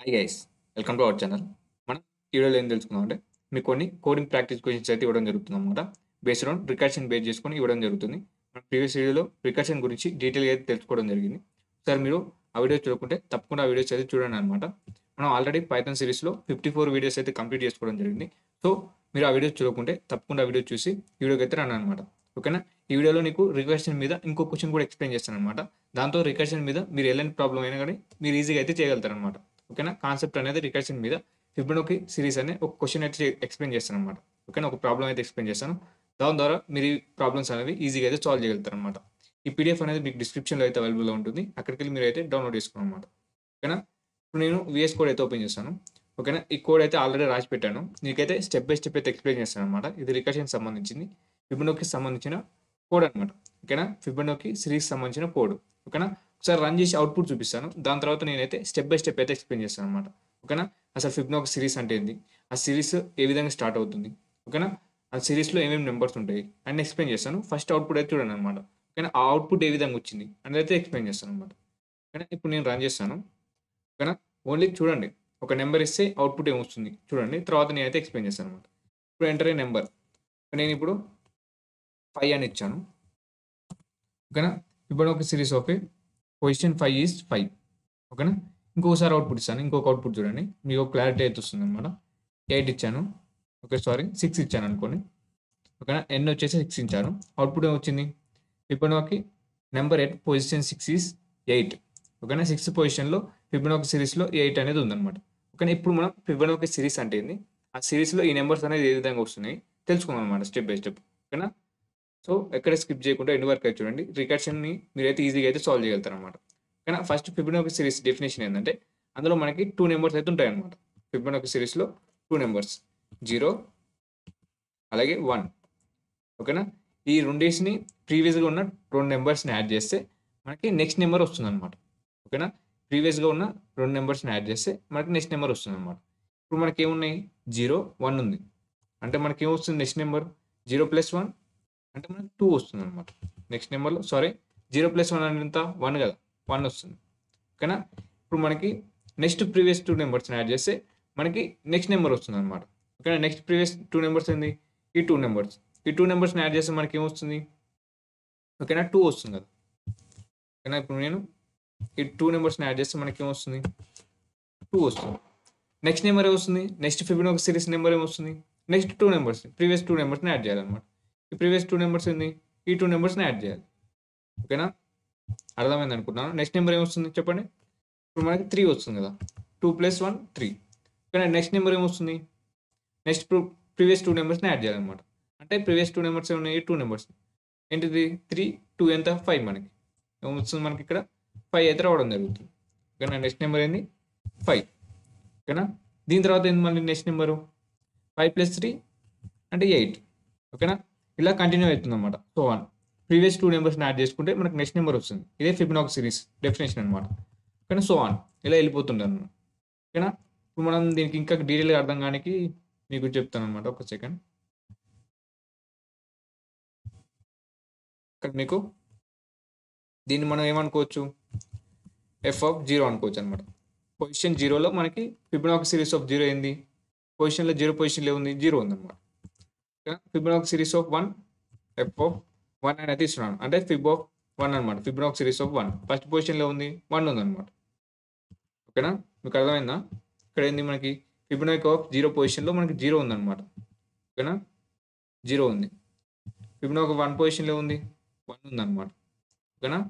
Hi guys, welcome to our channel. మనం ఈ వీడియోలో ఏం తెలుసుకుందామంటే మీకు కొన్ని కోడింగ్ ప్రాక్టీస్ క్వశ్చన్స్ అయితే ఇవ్వడం జరుగుతుంది అనమాట. బేస్డ్ ఆన్ రికర్షన్ బేస్ చేసుకొని ఇవ్వడం జరుగుతుంది. మన ప్రీవియస్ వీడియోలో రికర్షన్ గురించి డీటెయిల్గా అయితే తెలుసుకోవడం జరిగింది. ఒకసారి మీరు ఆ వీడియో చూడకుంటే తప్పకుండా ఆ వీడియోస్ అయితే చూడండి అనమాట. మనం ఆల్రెడీ పైథాన్ సిరీస్లో 54 వీడియోస్ అయితే కంప్లీట్ చేసుకోవడం జరిగింది. సో మీరు ఆ వీడియోస్ చూడకుంటే తప్పకుండా ఆ వీడియో చూసి ఈ వీడియోకి అయితే రండి అనమాట. ఓకేనా? ఈ వీడియోలో నీకు రికర్షన్ మీద ఇంకో క్వశ్చన్ కూడా ఎక్స్ప్లెయిన్ చేస్తాను అనమాట. దాంతో రికర్షన్ మీద మీరు ఎలాంటి ప్రాబ్లం అయినా కానీ మీరు ఈజీగా అయితే చేయగలుగుతారు అనమాట. ఓకేనా? కాన్సెప్ట్ అనేది రికర్షన్ మీద ఫిబొనాకీ సిరీస్ అనే ఒక క్వశ్చన్ అయితే ఎక్స్ప్లెయిన్ చేస్తాను అనమాట. ఓకేనా? ఒక ప్రాబ్లం అయితే ఎక్స్ప్లెయిన్ చేస్తాను. దాని ద్వారా మీరు ఈ ప్రాబ్లమ్స్ అనేవి ఈజీగా అయితే సాల్వ్ చేయగలుగుతారు అనమాట. ఈ పీడిఎఫ్ అనేది మీకు డిస్క్రిప్షన్లో అయితే అవైలబుల్గా ఉంటుంది. అక్కడికి వెళ్ళి మీరు అయితే డౌన్లోడ్ చేసుకోండి అనమాట. ఓకేనా? ఇప్పుడు నేను విఎస్ కోడ్ అయితే ఓపెన్ చేస్తాను. ఓకేనా? ఈ కోడ్ అయితే ఆల్రెడీ రాసి పెట్టాను. మీకైతే స్టెప్ బై స్టెప్ అయితే ఎక్స్ప్లెయిన్ చేస్తాను అనమాట. ఇది రికర్షన్ సంబంధించింది, ఫిబొనాకీకి సంబంధించిన కోడ్ అనమాట. ఓకేనా? ఫిబొనాకీ సిరీస్ సంబంధించిన కోడ్. ఓకేనా? ఒకసారి రన్ చేసి అవుట్పుట్ చూపిస్తాను. దాని తర్వాత నేనైతే స్టెప్ బై స్టెప్ అయితే ఎక్స్ప్లెయిన్ చేస్తాను అనమాట. ఓకేనా? అసలు ఫిబొనాకీ సిరీస్ అంటే ఏంది, ఆ సిరీస్ ఏ విధంగా స్టార్ట్ అవుతుంది, ఓకేనా, ఆ సిరీస్లో ఏమేమి నెంబర్స్ ఉంటాయి అని ఎక్స్ప్లెయిన్ చేస్తాను. ఫస్ట్ అవుట్పుట్ అయితే చూడండి అనమాట. ఓకేనా? ఆ అవుట్పుట్ ఏ విధంగా వచ్చింది అనేది అయితే ఎక్స్ప్లెయిన్ చేస్తాను అనమాట. ఓకేనా? ఇప్పుడు నేను రన్ చేస్తాను. ఓకేనా? ఓన్లీ చూడండి, ఒక నెంబర్ ఇస్తే అవుట్పుట్ ఏమొస్తుంది చూడండి. తర్వాత నేనైతే ఎక్స్ప్లెయిన్ చేస్తాను అనమాట. ఇప్పుడు ఎంటర్ ఏ నెంబర్, నేను ఇప్పుడు 5 అని ఇచ్చాను. ఓకేనా? ఇప్పుడు ఒక సిరీస్ ఆఫ్ పొజిషన్ 5 ఈజ్ 5. ఓకేనా? ఇంకొకసారి అవుట్పుట్ ఇస్తాను. ఇంకొక అవుట్పుట్ చూడండి, మీకు క్లారిటీ అయితే వస్తుంది అనమాట. 8 ఇచ్చాను. ఓకే, సారీ 6 ఇచ్చాను అనుకోండి. ఓకేనా? ఎన్ వచ్చేసి 6 ఇచ్చాను. అవుట్పుట్ ఏమొచ్చింది, Fibonacci number at position 6 is 8. ఓకేనా? 6 పొజిషన్లో ఫిబొనాకీ సిరీస్లో 8 అనేది ఉందన్నమాట. ఓకేనా? ఇప్పుడు మనం ఫిబొనాకీ సిరీస్ అంటే ఏంది, ఆ సిరీస్లో ఈ నెంబర్స్ అనేది ఏ విధంగా వస్తున్నాయి తెలుసుకుందాం అనమాట, స్టెప్ బై స్టెప్. ఓకేనా? సో ఎక్కడ స్కిప్ చేయకుండా ఎండ్ వరకు అయితే చూడండి. రికర్షన్ని మీరైతే ఈజీగా అయితే సాల్వ్ చేయగలుగుతారు అనమాట. ఓకేనా? ఫస్ట్ ఫిబొనాకీ సిరీస్ డెఫినేషన్ ఏంటంటే అందులో మనకి 2 నెంబర్స్ అయితే ఉంటాయి అనమాట. ఫిబొనాకీ సిరీస్లో 2 నెంబర్స్ 0 అలాగే 1. ఓకేనా? ఈ రెండేసిని ప్రీవియస్గా ఉన్న 2 నెంబర్స్ని యాడ్ చేస్తే మనకి నెక్స్ట్ నెంబర్ వస్తుందన్నమాట. ఓకేనా? ప్రీవియస్గా ఉన్న 2 నెంబర్స్ని యాడ్ చేస్తే మనకి నెక్స్ట్ నెంబర్ వస్తుందన్నమాట. ఇప్పుడు మనకి ఏమున్నాయి, 0 1 ఉంది. అంటే మనకి ఏమొస్తుంది నెక్స్ట్ నెంబర్, 0 + 1 అంటే మనకి 2 వస్తుందన్నమాట. నెక్స్ట్ నెంబర్లో సారీ 0 + 1 అంటే ఎంత, 1 కదా, 1 వస్తుంది. ఓకేనా? ఇప్పుడు మనకి నెక్స్ట్ ప్రీవియస్ 2 నెంబర్స్ని యాడ్ చేస్తే మనకి నెక్స్ట్ నెంబర్ వస్తుందన్నమాట. ఓకేనా? నెక్స్ట్ ప్రీవియస్ 2 నెంబర్స్ ఏంది, ఈ 2 నెంబర్స్. ఈ 2 నెంబర్స్ని యాడ్ చేస్తే మనకి ఏమొస్తుంది, ఓకేనా, 2 వస్తుంది కదా. ఓకేనా? ఇప్పుడు నేను ఈ 2 నెంబర్స్ని యాడ్ చేస్తే మనకి ఏమొస్తుంది, 2 వస్తుంది. నెక్స్ట్ నెంబర్ ఏమొస్తుంది, నెక్స్ట్ ఫిబొనాకీ సిరీస్ నెంబర్ ఏమొస్తుంది, నెక్స్ట్ 2 నెంబర్స్, ప్రీవియస్ 2 నెంబర్స్ని యాడ్ చేయాలన్నమాట. ఈ ప్రీవియస్ 2 నెంబర్స్ ఏంది, ఈ 2 నెంబర్స్ని యాడ్ చేయాలి. ఓకేనా? అర్థమైంది అనుకుంటున్నాను. నెక్స్ట్ నెంబర్ ఏమొస్తుంది చెప్పండి. ఇప్పుడు మనకి 3 వస్తుంది కదా, 2 + 1 3. ఓకేనా? నెక్స్ట్ నెంబర్ ఏమొస్తుంది, నెక్స్ట్ ప్రీవియస్ 2 నెంబర్స్ని యాడ్ చేయాలన్నమాట. అంటే ప్రీవియస్ 2 నెంబర్స్ ఉన్నాయి, 2 నెంబర్స్ ఏంటిది, 3 2 ఎంత, 5. మనకి ఏమొస్తుంది, మనకి ఇక్కడ 5 అయితే రావడం జరుగుతుంది. ఓకేనా? నెక్స్ట్ నెంబర్ ఏంది 5. ఓకేనా? దీని తర్వాత ఏంది మళ్ళీ నెక్స్ట్ నెంబరు 5 + 3 అంటే 8. ఓకేనా? ఇలా కంటిన్యూ అవుతుంది అనమాట. సో 1 ప్రీవియస్ 2 నెంబర్స్ని యాడ్ చేసుకుంటే మనకి నెక్స్ట్ నెంబర్ వస్తుంది. ఇదే ఫిబొనాకీ సిరీస్ డెఫినేషన్ అనమాట. ఓకేనా? సో ఇలా వెళ్ళిపోతుంది అనమాట. ఓకేనా? ఇప్పుడు మనం దీనికి ఇంకా డీటెయిల్గా అర్థం కానికి మీకు చెప్తాను అనమాట. ఒక సెకండ్. ఇక్కడ మీకు దీన్ని మనం ఏమనుకోవచ్చు, f(0) అనుకోవచ్చు అనమాట. పొజిషన్ 0లో మనకి ఫిబొనాకీ సిరీస్ ఆఫ్ 0 ఏంది, పొజిషన్లో 0 పొజిషన్లో ఉంది, 0 ఉందన్నమాట. ఫిబొనాకీ సిరీస్ ఆఫ్ 1 f(1) అనేది ఇస్తున్నాను, అంటే fib(1) అనమాట. ఫిబొనాకీ సిరీస్ ఆఫ్ 1 ఫస్ట్ పొజిషన్లో ఉంది, 1 ఉందన్నమాట. ఓకేనా? మీకు అర్థమైందా? ఇక్కడ ఏంది, మనకి ఫిబొనాకీ ఆఫ్ 0 పొజిషన్లో మనకి 0 ఉందన్నమాట. ఓకేనా? 0 ఉంది. ఫిబొనాకీ 1 పొజిషన్లో ఉంది, 1 ఉందన్నమాట. ఓకేనా?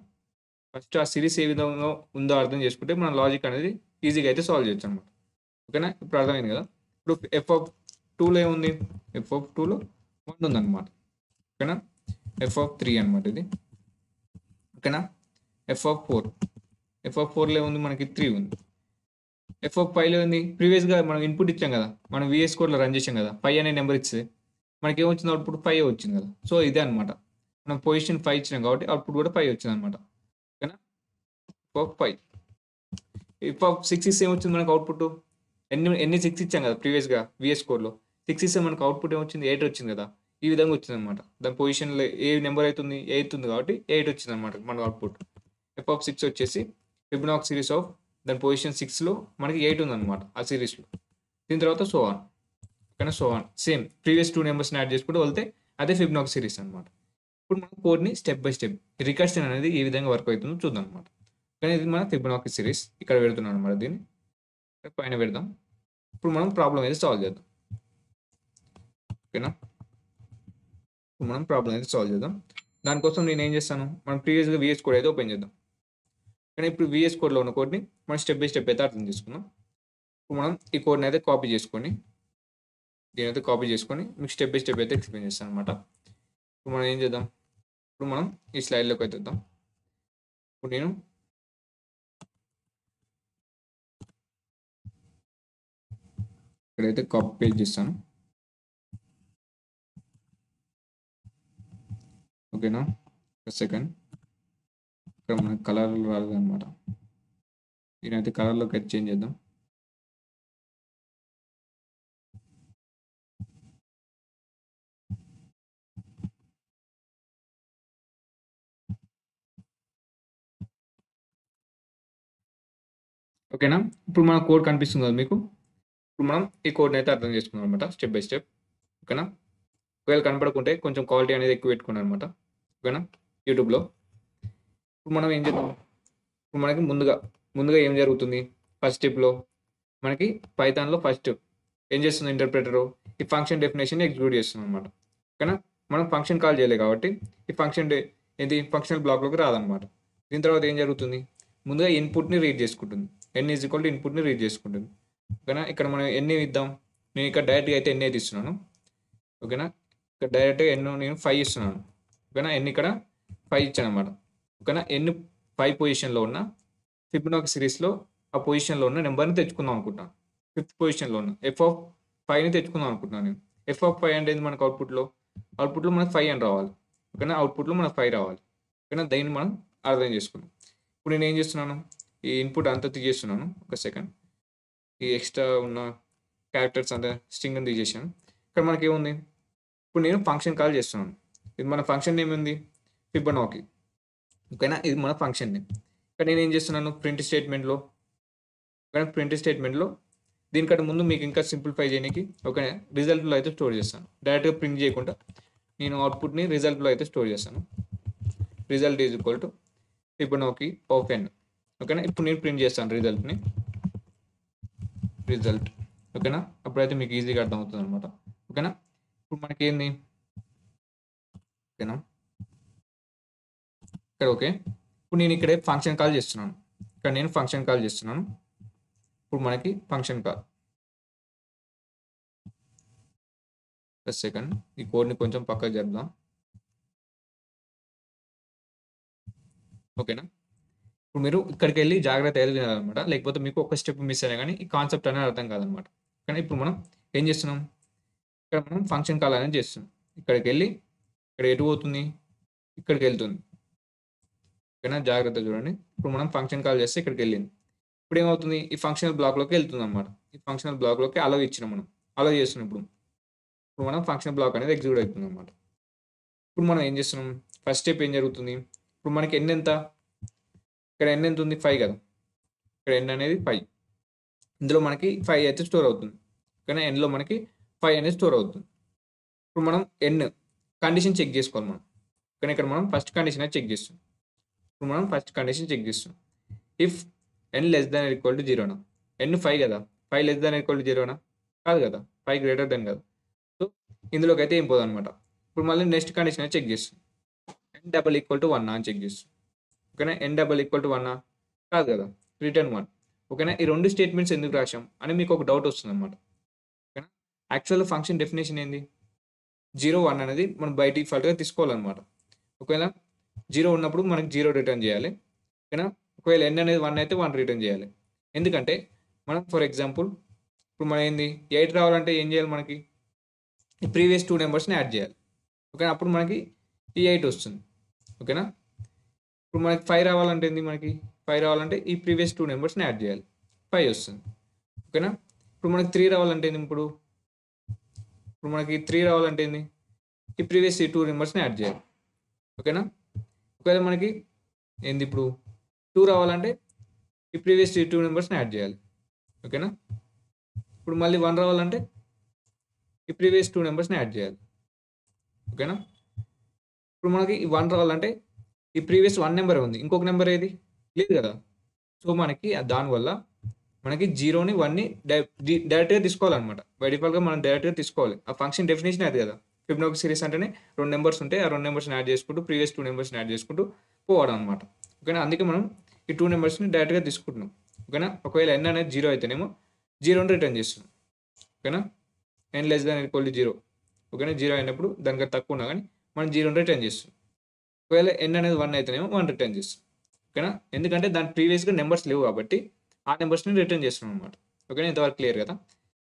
ఫస్ట్ ఆ సిరీస్ ఏ విధంగా ఉందో అర్థం చేసుకుంటే మన లాజిక్ అనేది ఈజీగా అయితే సాల్వ్ చేయొచ్చు అనమాట. ఓకేనా? ఇప్పుడు అర్థమైంది కదా. ఇప్పుడు f(2)లో ఏముంది, f(2)లో 1 ఉందన్నమాట. ఓకేనా? f(3) అనమాట ఇది. ఓకేనా? f(4)లో ఏముంది, మనకి 3 ఉంది. f(5)లో ఉంది, ప్రీవియస్గా మనం ఇన్పుట్ ఇచ్చాం కదా, మనం విఎస్ కోడ్లో రన్ చేసాం కదా, 5 అనే నెంబర్ ఇస్తే మనకి ఏమొచ్చింది, అవుట్పుట్ 5 వచ్చింది కదా. సో ఇదే అనమాట, మనం పొజిషన్ 5 ఇచ్చినాం కాబట్టి అవుట్పుట్ కూడా 5 వచ్చింది అనమాట. ఓకేనా? f(5). f(6) ఇస్తే ఏమొచ్చింది మనకు అవుట్పుట్, ఎన్ని 6 ఇచ్చాం కదా ప్రీవియస్గా విఎస్ కోడ్లో, 6 ఇస్తే మనకు అవుట్పుట్ ఏమొచ్చింది, 8 వచ్చింది కదా. ఈ విధంగా వచ్చింది అనమాట. దాని పొజిషన్లో ఏ నెంబర్ అవుతుంది, 8 ఉంది కాబట్టి 8 వచ్చింది అనమాట మన అవుట్పుట్. f(6) వచ్చేసి ఫిబొనాకీ సిరీస్ ఆఫ్ దాని పొజిషన్ 6లో మనకి 8 ఉందన్నమాట ఆ సిరీస్లో. దీని తర్వాత సో ఆన్. ఓకేనా, సో ఆన్ సేమ్ ప్రీవియస్ 2 నెంబర్స్ని యాడ్ చేసుకుంటూ వెళ్తే అదే ఫిబొనాక్సీ సిరీస్ అనమాట. ఇప్పుడు మనం కోడ్ని స్టెప్ బై స్టెప్ రికర్షన్ అనేది ఏ విధంగా వర్క్ అవుతుందో చూద్దాం అనమాట. కానీ ఇది మన ఫిబొనాక్సీ సిరీస్ ఇక్కడ పెడుతున్నాను అనమాట. దీన్ని పైన పెడదాం. ఇప్పుడు మనం ప్రాబ్లం అయితే సాల్వ్ చేద్దాం. ఓకేనా, ఇప్పుడు మనం ప్రాబ్లం అయితే సాల్వ్ చేద్దాం. దానికోసం నేను ఏం చేస్తాను, మనం ప్రీవియస్గా VS కోడ్ అయితే ఓపెన్ చేద్దాం. కానీ ఇప్పుడు VS కోడ్లో ఉన్న కోడ్ని మనం స్టెప్ బై స్టెప్ అయితే అర్థం చేసుకుందాం. ఇప్పుడు మనం ఈ కోడ్ని అయితే కాపీ చేసుకొని దీనైతే కాపీ చేసుకొని మీకు స్టెప్ బై స్టెప్ అయితే ఎక్స్ప్లెయిన్ చేస్తాను అనమాట. ఇప్పుడు మనం ఏం చేద్దాం, ఇప్పుడు మనం ఈ స్లైడ్లోకి అయితే వద్దాం. ఇప్పుడు నేను ఇక్కడైతే కాపీ పేస్ట్ చేస్తాను. ఓకేనా, ఒక సెకండ్. ఇక్కడ మనకి కలర్ రాలేదన్నమాట. దీనైతే కలర్లోకి అయితే చేంజ్ చేద్దాం. ఓకేనా, ఇప్పుడు మన కోడ్ కనిపిస్తుంది కదా మీకు. ఇప్పుడు మనం ఈ కోడ్ని అయితే అర్థం చేసుకున్నాం అనమాట స్టెప్ బై స్టెప్. ఓకేనా, ఒకవేళ కనపడకుంటే కొంచెం క్వాలిటీ అనేది ఎక్కువ పెట్టుకున్నాను అనమాట. ఓకేనా, యూట్యూబ్లో. ఇప్పుడు మనం ఏం చేద్దాం, ఇప్పుడు మనకి ముందుగా ఏం జరుగుతుంది, ఫస్ట్ స్టెప్లో మనకి పైథాన్లో ఫస్ట్ ఏం చేస్తుంది ఇంటర్ప్రెటరు, ఈ ఫంక్షన్ డెఫినేషన్ ఎగ్జిక్యూట్ చేస్తుంది అనమాట. ఓకేనా, మనం ఫంక్షన్ కాల్ చేయలేదు కాబట్టి ఈ ఏంటి ఫంక్షనల్ బ్లాక్లోకి రాదనమాట. దీని తర్వాత ఏం జరుగుతుంది, ముందుగా ఇన్పుట్ని రీడ్ చేసుకుంటుంది. n ఈజ్ ఈక్వల్ టు ఇన్పుట్ని రీడ్ చేసుకుంటుంది. ఓకేనా, ఇక్కడ మనం ఎన్ని ఇద్దాం, నేను ఇక్కడ డైరెక్ట్గా అయితే ఎన్ని అయితే ఇస్తున్నాను. ఓకేనా, ఇక్కడ డైరెక్ట్గా నేను 5 ఇస్తున్నాను. ఓకేనా, ఎన్ని ఇక్కడ 5 ఇచ్చాను అనమాట. ఓకేనా, ఎన్ని 5 పొజిషన్లో ఉన్న ఫిబొనాక్సీ సిరీస్లో ఆ పొజిషన్లో ఉన్న నెంబర్ని తెచ్చుకుందాం అనుకుంటున్నాను. 5th పొజిషన్లో ఉన్న f(5)ని తెచ్చుకుందాం అనుకుంటున్నాను నేను. f(5) అంటే ఏంది మనకు అవుట్పుట్లో మనకు 5 అని రావాలి. ఓకేనా, అవుట్పుట్లో మనకు 5 రావాలి. ఓకేనా, దీన్ని మనం అర్థం చేసుకున్నాం. ఇప్పుడు నేను ఏం చేస్తున్నాను, ఈ ఇన్పుట్ అంతా తీసేస్తున్నాను. ఒక సెకండ్, ఈ ఎక్స్ట్రా ఉన్న క్యారెక్టర్స్ అంతా స్ట్రింగ్ని తీసేసాను. ఇక్కడ మనకి ఏముంది, ఇప్పుడు నేను ఫంక్షన్ కాల్ చేస్తున్నాను. ఇది మన ఫంక్షన్ నేమ్ ఉంది ఫిబొనాకీ. ఓకేనా, ఇది మన ఫంక్షన్ నేమ్. ఇక్కడ నేను ఏం చేస్తున్నాను, ప్రింట్ స్టేట్మెంట్లో దీనికంటే ముందు మీకు ఇంకా సింప్లిఫై చేయడానికి ఒక రిజల్ట్లో అయితే స్టోర్ చేస్తాను. డైరెక్ట్గా ప్రింట్ చేయకుండా నేను అవుట్పుట్ని రిజల్ట్లో అయితే స్టోర్ చేస్తాను. Result is equal to Fibonacci of n. ఓకేనా, ఇప్పుడు నేను ప్రింట్ చేస్తాను రిజల్ట్. ఓకేనా, అప్పుడైతే మీకు ఈజీగా అర్థమవుతుంది అనమాట. ఓకేనా, ఇప్పుడు మనకి ఏంది, ఓకేనా ఇక్కడ ఓకే. ఇప్పుడు నేను ఇక్కడే ఫంక్షన్ కాల్ చేస్తున్నాను. ఇప్పుడు మనకి ఫంక్షన్ కాల్. సెకండ్, ఈ కోడ్ని కొంచెం పక్కకు జరుపుదాం. ఓకేనా, ఇప్పుడు మీరు ఇక్కడికి వెళ్ళి జాగ్రత్త వినాలన్నమాట. లేకపోతే మీకు ఒక స్టెప్ మిస్ అయినా కానీ ఈ కాన్సెప్ట్ అనేది అర్థం కాదనమాట. కానీ ఇప్పుడు మనం ఏం చేస్తున్నాం, ఇక్కడ మనం ఫంక్షన్ కాల్ అనేది చేస్తున్నాం. ఇక్కడికి వెళ్ళి ఇక్కడ ఎటు పోతుంది, ఇక్కడికి వెళ్తుంది. ఓకేనా, జాగ్రత్త చూడండి. ఇప్పుడు మనం ఫంక్షన్ కాల్ చేస్తే ఇక్కడికి వెళ్ళింది. ఇప్పుడు ఏమవుతుంది, ఈ ఫంక్షనల్ బ్లాక్లోకి వెళ్తుంది అనమాట. ఈ ఫంక్షనల్ బ్లాక్లోకి అలౌ ఇచ్చినాం, మనం అలౌ చేస్తున్నాం. ఇప్పుడు మనం ఫంక్షన్ బ్లాక్ అనేది ఎగ్జిక్యూట్ అవుతుంది అనమాట. ఇప్పుడు మనం ఏం చేస్తున్నాం, ఫస్ట్ స్టెప్ ఏం జరుగుతుంది, ఇప్పుడు మనకి n ఎంత, ఇక్కడ n ఎంత ఉంది, 5 కదా. ఇక్కడ n అనేది 5, ఇందులో మనకి 5 అయితే స్టోర్ అవుతుంది. కానీ nలో మనకి 5 అనేది స్టోర్ అవుతుంది. ఇప్పుడు మనం n కండిషన్ చెక్ చేసుకోవాలి మనం. కానీ ఇక్కడ మనం ఫస్ట్ కండిషన్ అయితే చెక్ చేస్తాం. ఇప్పుడు మనం ఫస్ట్ కండిషన్ చెక్ చేస్తాం. If n less than equal to 0నా, n 5 కదా, 5 లెస్ దాన్ ఈక్వల్ టు 0నా కాదు కదా, 5 గ్రేటర్ దెన్ కదా. సో ఇందులోకి అయితే ఏం పోదు అనమాట. ఇప్పుడు మళ్ళీ నెక్స్ట్ కండిషన్ అయితే చెక్ చేస్తాం. n డబల్ ఈక్వల్ టు 1 అని చెక్ చేస్తాం. ఓకేనా, n డబల్ ఈక్వల్ టు 1 కాదు కదా, రిటర్న్ 1. ఓకేనా, ఈ రెండు స్టేట్మెంట్స్ ఎందుకు రాశాం అని మీకు ఒక డౌట్ వస్తుంది అనమాట. ఓకేనా, యాక్చువల్ ఫంక్షన్ డెఫినేషన్ ఏంది, 0 1 అనేది మనం బై డిఫాల్ట్గా తీసుకోవాలన్నమాట. ఒకవేళ 0 ఉన్నప్పుడు మనకి 0 రిటర్న్ చేయాలి. ఓకేనా, ఒకవేళ n అనేది 1 అయితే 1 రిటర్న్ చేయాలి. ఎందుకంటే మనం ఫర్ ఎగ్జాంపుల్ ఇప్పుడు మనం ఏంది 8 రావాలంటే ఏం చేయాలి, మనకి ఈ ప్రీవియస్ 2 నెంబర్స్ని యాడ్ చేయాలి. ఓకేనా, అప్పుడు మనకి ఈ 8 వస్తుంది. ఓకేనా, ఇప్పుడు మనకి 5 రావాలంటే ఏంది, మనకి 5 రావాలంటే ఈ ప్రీవియస్ 2 నెంబర్స్ని యాడ్ చేయాలి, 5 వస్తుంది. ఓకేనా, ఇప్పుడు మనకి 3 రావాలంటే ఏంది, ఇప్పుడు మనకి 3 రావాలంటే ఏంది, ఈ ప్రీవియస్ 2 నెంబర్స్ని యాడ్ చేయాలి. ఓకేనా, ఒకవేళ మనకి ఏంది ఇప్పుడు 2 రావాలంటే ఈ ప్రీవియస్ 2 నెంబర్స్ని యాడ్ చేయాలి. ఓకేనా? ఇప్పుడు మళ్ళీ 1 రావాలంటే ఈ ప్రీవియస్ 2 నెంబర్స్ని యాడ్ చేయాలి. ఓకేనా? ఇప్పుడు మనకి ఈ 1 రావాలంటే ఈ ప్రీవియస్ 1 నెంబర్ ఉంది. ఇంకొక నెంబర్ ఏది? లేదు కదా! సో, మనకి దానివల్ల మనకి 0ని 1ని డైరెక్ట్‌గా తీసుకోవాలనమాట. బై డిఫాల్ట్‌గా మనం డైరెక్ట్‌గా తీసుకోవాలి. ఆ ఫంక్షన్ డెఫినిషనే అది కదా! ఫిబొనాకీ సిరీస్ అంటేనే 2 నంబర్స్ ఉంటే ఆ 2 నంబర్స్‌ని యాడ్ చేసుకుంటూ ప్రీవియస్ 2 నంబర్స్‌ని యాడ్ చేసుకుంటూ పోవడం అనమాట. ఓకేనా? అందుకే మనం ఈ 2 నంబర్స్‌ని డైరెక్ట్‌గా తీసుకుంటున్నాం. ఓకేనా? ఒకవేళ n అనేది 0 అయితేనేమో 0ని రిటర్న్ చేస్తున్నాం. ఓకేనా? n less than or equal to 0. ఓకేనా? 0 అయినప్పుడు దానికన్నా తక్కువ ఉన్నా గానీ మనం 0ని రిటర్న్ చేస్తున్నాం. ఒకవేళ n అనేది 1 అయితేనేమో 1 రిటర్న్ చేస్తాం. ఓకేనా? ఎందుకంటే దాని ప్రీవియస్‌గా నంబర్స్ లేవు కాబట్టి ఆ నంబర్స్‌ని రిటర్న్ చేస్తున్నాం అనమాట. ఓకేనా? ఇంతవరకు క్లియర్ కదా!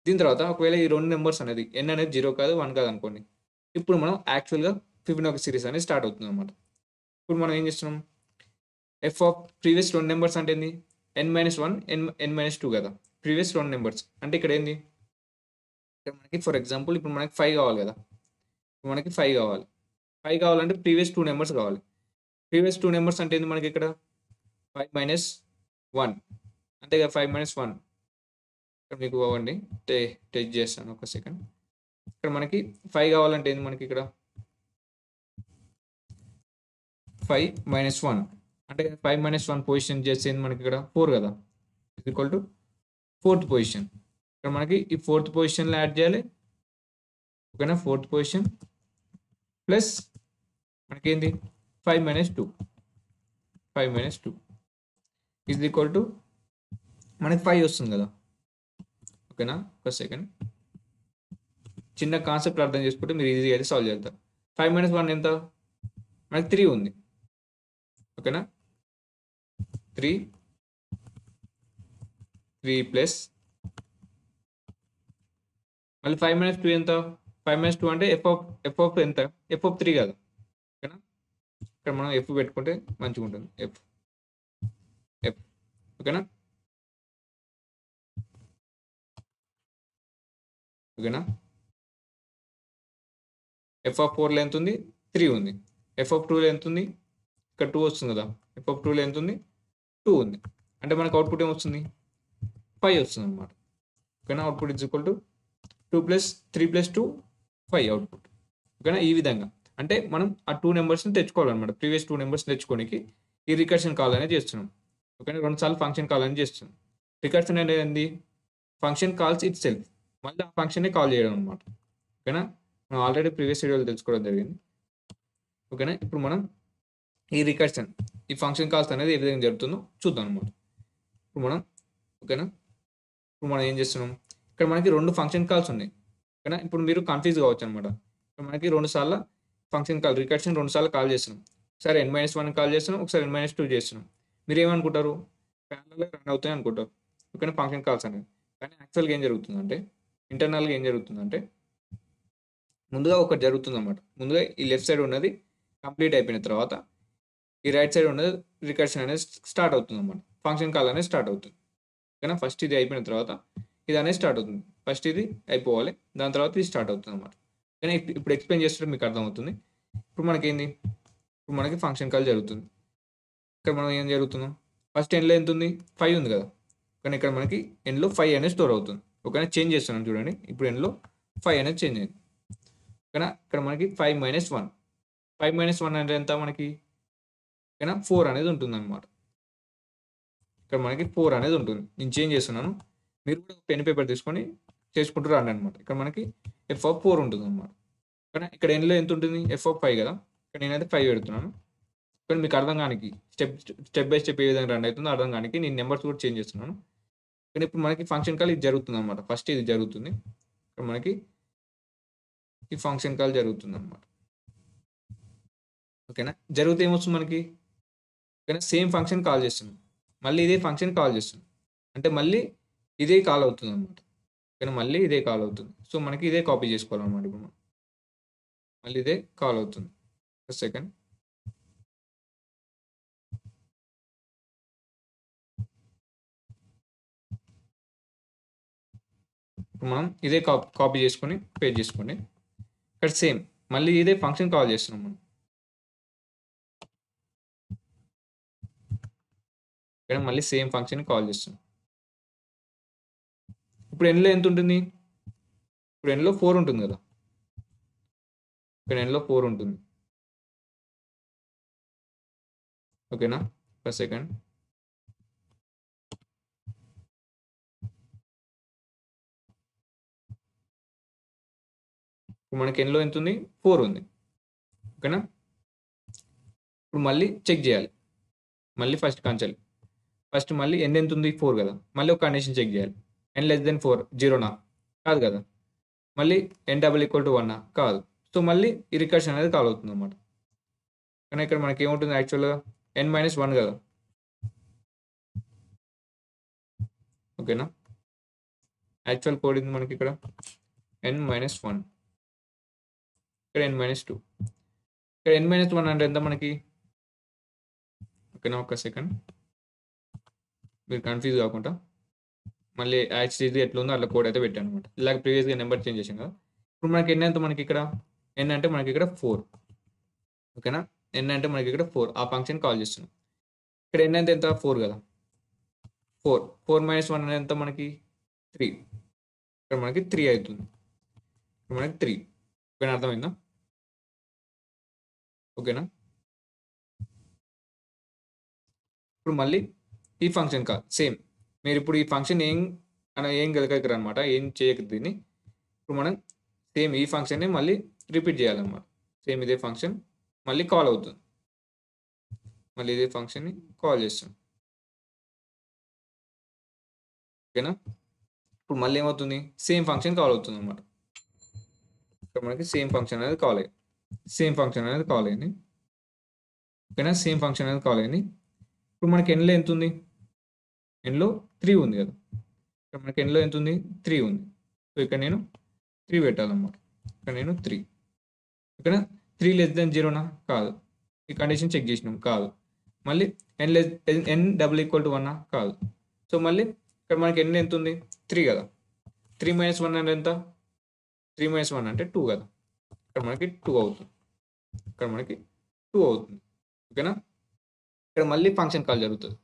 దీని తర్వాత ఒకవేళ ఈ 2 నంబర్స్ అనేది n అనేది 0 కాదు, 1 కాదు అనుకోండి. ఇప్పుడు మనం యాక్చువల్‌గా ఫిబొనాకీ సిరీస్ అనేది స్టార్ట్ అవుతుందన్నమాట. ఇప్పుడు మనం ఏం చేస్తున్నాం? ఎఫ్ ఆఫ్ ప్రీవియస్ 2 నంబర్స్ అంటే ఏంది? n-1 n-2 కదా! ప్రీవియస్ 2 నంబర్స్ అంటే ఇక్కడ ఏంది? ఇక్కడ మనకి ఫర్ ఎగ్జాంపుల్ ఇప్పుడు మనకి 5 కావాలి కదా! ఇప్పుడు మనకి 5 కావాలి. 5 కావాలంటే ప్రీవియస్ 2 నంబర్స్ కావాలి. ప్రీవియస్ 2 నంబర్స్ అంటే ఏంది మనకి ఇక్కడ? 5 - 1 అంతే కదా! 5 - 1 ఇక్కడ మీకు అవ్వండి టెస్ట్ చేస్తాను ఒక సెకండ్. ఇక్కడ మనకి 5 కావాలంటే ఏంది మనకి ఇక్కడ? 5 - 1 అంటే 5 - 1 పొజిషన్ చేసేది మనకి ఇక్కడ 4 కదా! Is equal to fourth position. ఇక్కడ మనకి ఈ ఫోర్త్ పొజిషన్‌లో యాడ్ చేయాలి. ఓకేనా? ఫోర్త్ పొజిషన్ ప్లస్ మనకేంది 5 - 2 5 - 2 ఈజ్ ఈక్వల్ టు మనకి 5 వస్తుంది కదా! ఓకేనా? ఒక సెకండ్. చిన్న కాన్సెప్ట్ అర్థం చేసుకుంటే మీరు ఈజీగా అయితే సాల్వ్ చేస్తారు. 5 - 1 ఎంత? మనకి 3 ఉంది. ఓకేనా? 3 ప్లస్ మళ్ళీ 5 - 2 ఎంత? 5 - 2 అంటే ఎఫ్ ఆఫ్ ఎంత? ఎఫ్ ఆఫ్ 3 కదా! ఓకేనా? ఇక్కడ మనం ఎఫ్ పెట్టుకుంటే మంచిగుంటుంది. ఎఫ్ ఓకేనా? ఓకేనా? ఎఫ్ ఆఫ్ 4లో ఎంత ఉంది? 3 ఉంది. ఎఫ్ ఆఫ్ 2లో ఎంత ఉంది? ఇక్కడ 2 వస్తుంది కదా! ఎఫ్ ఆఫ్ 2లో ఎంత ఉంది? 2 ఉంది. అంటే మనకు అవుట్‌పుట్ ఏమొస్తుంది? 5 వస్తుందన్నమాట. ఓకేనా? Output is equal to 2 plus 3 plus 2 5 output. ఓకేనా? ఈ విధంగా. అంటే మనం ఆ 2 నంబర్స్‌ని తెచ్చుకోవాలన్నమాట. ప్రీవియస్ 2 నంబర్స్‌ని తెచ్చుకోనికి ఈ రికర్షన్ కాల్ అనేది చేస్తున్నాం. ఓకేనా? 2 సార్లు ఫంక్షన్ కాల్ అనేది చేస్తున్నాం. రికర్షన్ అనేది ఏంది? Function calls itself. మళ్ళీ ఆ ఫంక్షన్‌ని కాల్ చేయడం అన్నమాట. ఓకేనా? మనం ఆల్రెడీ ప్రీవియస్ వీడియోలో తెలుసుకోవడం జరిగింది. ఓకేనా? ఇప్పుడు మనం ఈ రికర్షన్ ఈ ఫంక్షన్ కాల్స్ అనేది ఏ విధంగా జరుగుతుందో చూద్దాం అన్నమాట. ఇప్పుడు మనం ఓకేనా? ఇప్పుడు మనం ఏం చేస్తున్నాం? ఇక్కడ మనకి 2 ఫంక్షన్ కాల్స్ ఉన్నాయి. ఓకేనా? ఇప్పుడు మీరు కన్‌ఫ్యూజ్ కావచ్చనమాట. ఇప్పుడు మనకి 2 సార్ల ఫంక్షన్ కాల్ రికర్షన్ 2 సార్లు కాల్ చేస్తున్నాం. ఒకసారి n-1 కాల్ చేస్తున్నాం. ఒకసారి n-2 చేస్తున్నాం. మీరేమనుకుంటారు? ప్యారలల్‌గా రన్ అవుతాయి అనుకుంటారు. ఓకేనా? ఫంక్షన్ కాల్స్ అనేవి. కానీ యాక్చువల్‌గా ఏం జరుగుతుందంటే ఇంటర్నల్‌గా ఏం జరుగుతుందంటే ముందుగా ఒకటి జరుగుతుందన్నమాట. ముందుగా ఈ లెఫ్ట్ సైడ్ ఉన్నది కంప్లీట్ అయిపోయిన తర్వాత ఈ రైట్ సైడ్ ఉన్నది రికర్షన్ అనేది స్టార్ట్ అవుతుందన్నమాట. ఫంక్షన్ కాల్ అనేది స్టార్ట్ అవుతుంది. ఓకేనా? ఫస్ట్ ఇది అయిపోయిన తర్వాత ఇది అనేది స్టార్ట్ అవుతుంది. ఫస్ట్ ఇది అయిపోవాలి. దాని తర్వాత ఇది స్టార్ట్ అవుతుందన్నమాట. కానీ ఇప్పుడు ఎక్స్‌ప్లెయిన్ చేస్తుంటే మీకు అర్థమవుతుంది. ఇప్పుడు మనకేంది? ఇప్పుడు మనకి ఫంక్షన్ కాల్ జరుగుతుంది. ఇక్కడ మనం ఏం జరుగుతున్నాం? ఫస్ట్ ఎన్‌లో ఎంతుంది? 5 ఉంది కదా! కానీ ఇక్కడ మనకి ఎన్‌లో 5 అనేది స్టోర్ అవుతుంది. ఓకేనా? చేంజ్ చేస్తున్నాం చూడండి. ఇప్పుడు ఎన్‌లో 5 అనేది చేంజ్ అయింది. ఓకేనా? ఇక్కడ మనకి 5 - 1 5 - 1 అంటే ఎంత మనకి? ఓకేనా? 4 అనేది ఉంటుందన్నమాట. ఇక్కడ మనకి 4 అనేది ఉంటుంది. నేను చేంజ్ చేస్తున్నాను. మీరు కూడా పెన్ పేపర్ తీసుకొని చేసుకుంటూ రండన్నమాట. ఇక్కడ మనకి ఎఫ్ ఆఫ్ 4 ఉంటుందన్నమాట. కానీ ఇక్కడ ఎన్‌లో ఎంత ఉంటుంది? ఎఫ్ ఆఫ్ 5 కదా! ఇక్కడ నేనైతే 5 పెడుతున్నాను. కానీ మీకు అర్థం కానికి స్టెప్ బై స్టెప్ ఏ విధంగా రన్ అయితుందో అర్థం కానికి నేను నంబర్స్ కూడా చేంజ్ చేస్తున్నాను. కానీ ఇప్పుడు మనకి ఫంక్షన్ కాల్ ఇది జరుగుతుందన్నమాట. ఫస్ట్ ఇది జరుగుతుంది. ఇక్కడ మనకి ఈ ఫంక్షన్ కాల్ జరుగుతుందన్నమాట. ఓకేనా? జరిగితే ఏమొస్తుంది మనకి? ఓకేనా? సేమ్ ఫంక్షన్ కాల్ చేస్తున్నాం. మళ్ళీ ఇదే ఫంక్షన్ కాల్ చేస్తున్నాం. అంటే మళ్ళీ ఇదే కాల్ అవుతుందన్నమాట. ఓకేనా? మళ్ళీ ఇదే కాల్ అవుతుంది. సో, మనకి ఇదే కాపీ చేసుకోవాలన్నమాట ఇప్పుడు మనం. మళ్ళీ ఇదే కాల్ అవుతుంది. ఒక సెకండ్. ఇప్పుడు మనం ఇదే కాపీ చేసుకొని పేస్ట్ చేసుకోండి. ఇక్కడ సేమ్ మళ్ళీ ఇదే ఫంక్షన్ కాల్ చేస్తున్నాం మనం. ఓకేనా, మళ్ళీ సేమ్ ఫంక్షన్ కాల్ చేస్తాం. ఇప్పుడు ఎన్లో ఎంత ఉంటుంది? ఇప్పుడు ఎన్లో 4 ఉంటుంది కదా, ఇక్కడ ఎన్లో 4 ఉంటుంది. ఓకేనా, ఒక సెకండ్. ఇప్పుడు మనకి ఎన్లో ఎంత ఉంది? 4 ఉంది. ఓకేనా, ఇప్పుడు మళ్ళీ చెక్ చేయాలి. మళ్ళీ ఫస్ట్ కాంచాలి. ఫస్ట్ మళ్ళీ ఎన్ ఎంత ఉంది? 4 కదా, మళ్ళీ ఒక కండిషన్ చెక్ చేయాలి. n less than 4 జీరోనా? కాదు కదా. మళ్ళీ n డబుల్ ఈక్వల్ టు 1 కాదు. సో మళ్ళీ ఈ రికర్షన్ అనేది కాల్ అవుతుంది అనమాట. కానీ ఇక్కడ మనకి ఏముంటుంది యాక్చువల్గా? n-1 కదా. ఓకేనా, యాక్చువల్ కోడ్ ఇది మనకి ఇక్కడ n-1, ఇక్కడ n-2, ఇక్కడ n-1 అంటే ఎంత మనకి? ఓకేనా, ఒక సెకండ్, మీరు కన్ఫ్యూజ్ కాకుండా మళ్ళీ యాక్చువల్లీ ఎట్లా ఉందో అట్లా కోడ్ అయితే పెట్టాను అనమాట. ఇలాగ ప్రీవియస్గా నెంబర్ చేంజ్ చేసాం కదా. ఇప్పుడు మనకి ఎన్ ఎంత? మనకి ఇక్కడ ఎన్ అంటే మనకి ఇక్కడ 4. ఓకేనా, ఎన్ అంటే మనకి ఇక్కడ 4, ఆ ఫంక్షన్ కాల్ చేస్తున్నాం. ఇక్కడ ఎన్ అంటే ఎంత? 4 కదా. 4 - 1 అనేది ఎంత మనకి? 3. ఇక్కడ మనకి 3 అవుతుంది. ఇక్కడ మనకి 3. ఓకేనా, అర్థమైందా? ఓకేనా, ఇప్పుడు మళ్ళీ ఈ ఫంక్షన్ కాల్ సేమ్. మీరు ఇప్పుడు ఈ ఫంక్షన్ ఏం గెలకరు అనమాట, ఏం చేయకదు దీన్ని. ఇప్పుడు మనం సేమ్ ఈ ఫంక్షన్ని మళ్ళీ రిపీట్ చేయాలన్నమాట. సేమ్ ఇదే ఫంక్షన్ మళ్ళీ కాల్ అవుతుంది. మళ్ళీ ఇదే ఫంక్షన్ని కాల్ చేస్తాం. ఓకేనా, ఇప్పుడు మళ్ళీ ఏమవుతుంది? సేమ్ ఫంక్షన్ కాల్ అవుతుంది అనమాట. ఇక్కడ మనకి సేమ్ ఫంక్షన్ అనేది కాల్ అయ్యింది. ఓకేనా, సేమ్ ఫంక్షన్ అనేది కాల్ అయింది. ఇప్పుడు మనకి ఎన్లో ఎంత ఉంది? ఎన్లో 3 ఉంది కదా. ఇక్కడ మనకి ఎన్లో ఎంత ఉంది? 3 ఉంది. సో ఇక్కడ నేను 3 పెట్టాలన్నమాట. ఇక్కడ నేను 3. ఇక్కడ 3 లెస్ దెన్ జీరోనా? కాదు. ఈ కండిషన్ చెక్ చేసినాం, కాదు. మళ్ళీ n డబుల్ ఈక్వల్ టు 1 కాదు. సో మళ్ళీ ఇక్కడ మనకి ఎన్ ఎంత ఉంది? 3 కదా. 3 - 1 అంటే ఎంత? 3 - 1 అంటే 2 కదా. ఇక్కడ మనకి 2 అవుతుంది. ఓకేనా, ఇక్కడ మళ్ళీ ఫంక్షన్ కాల్ జరుగుతుంది.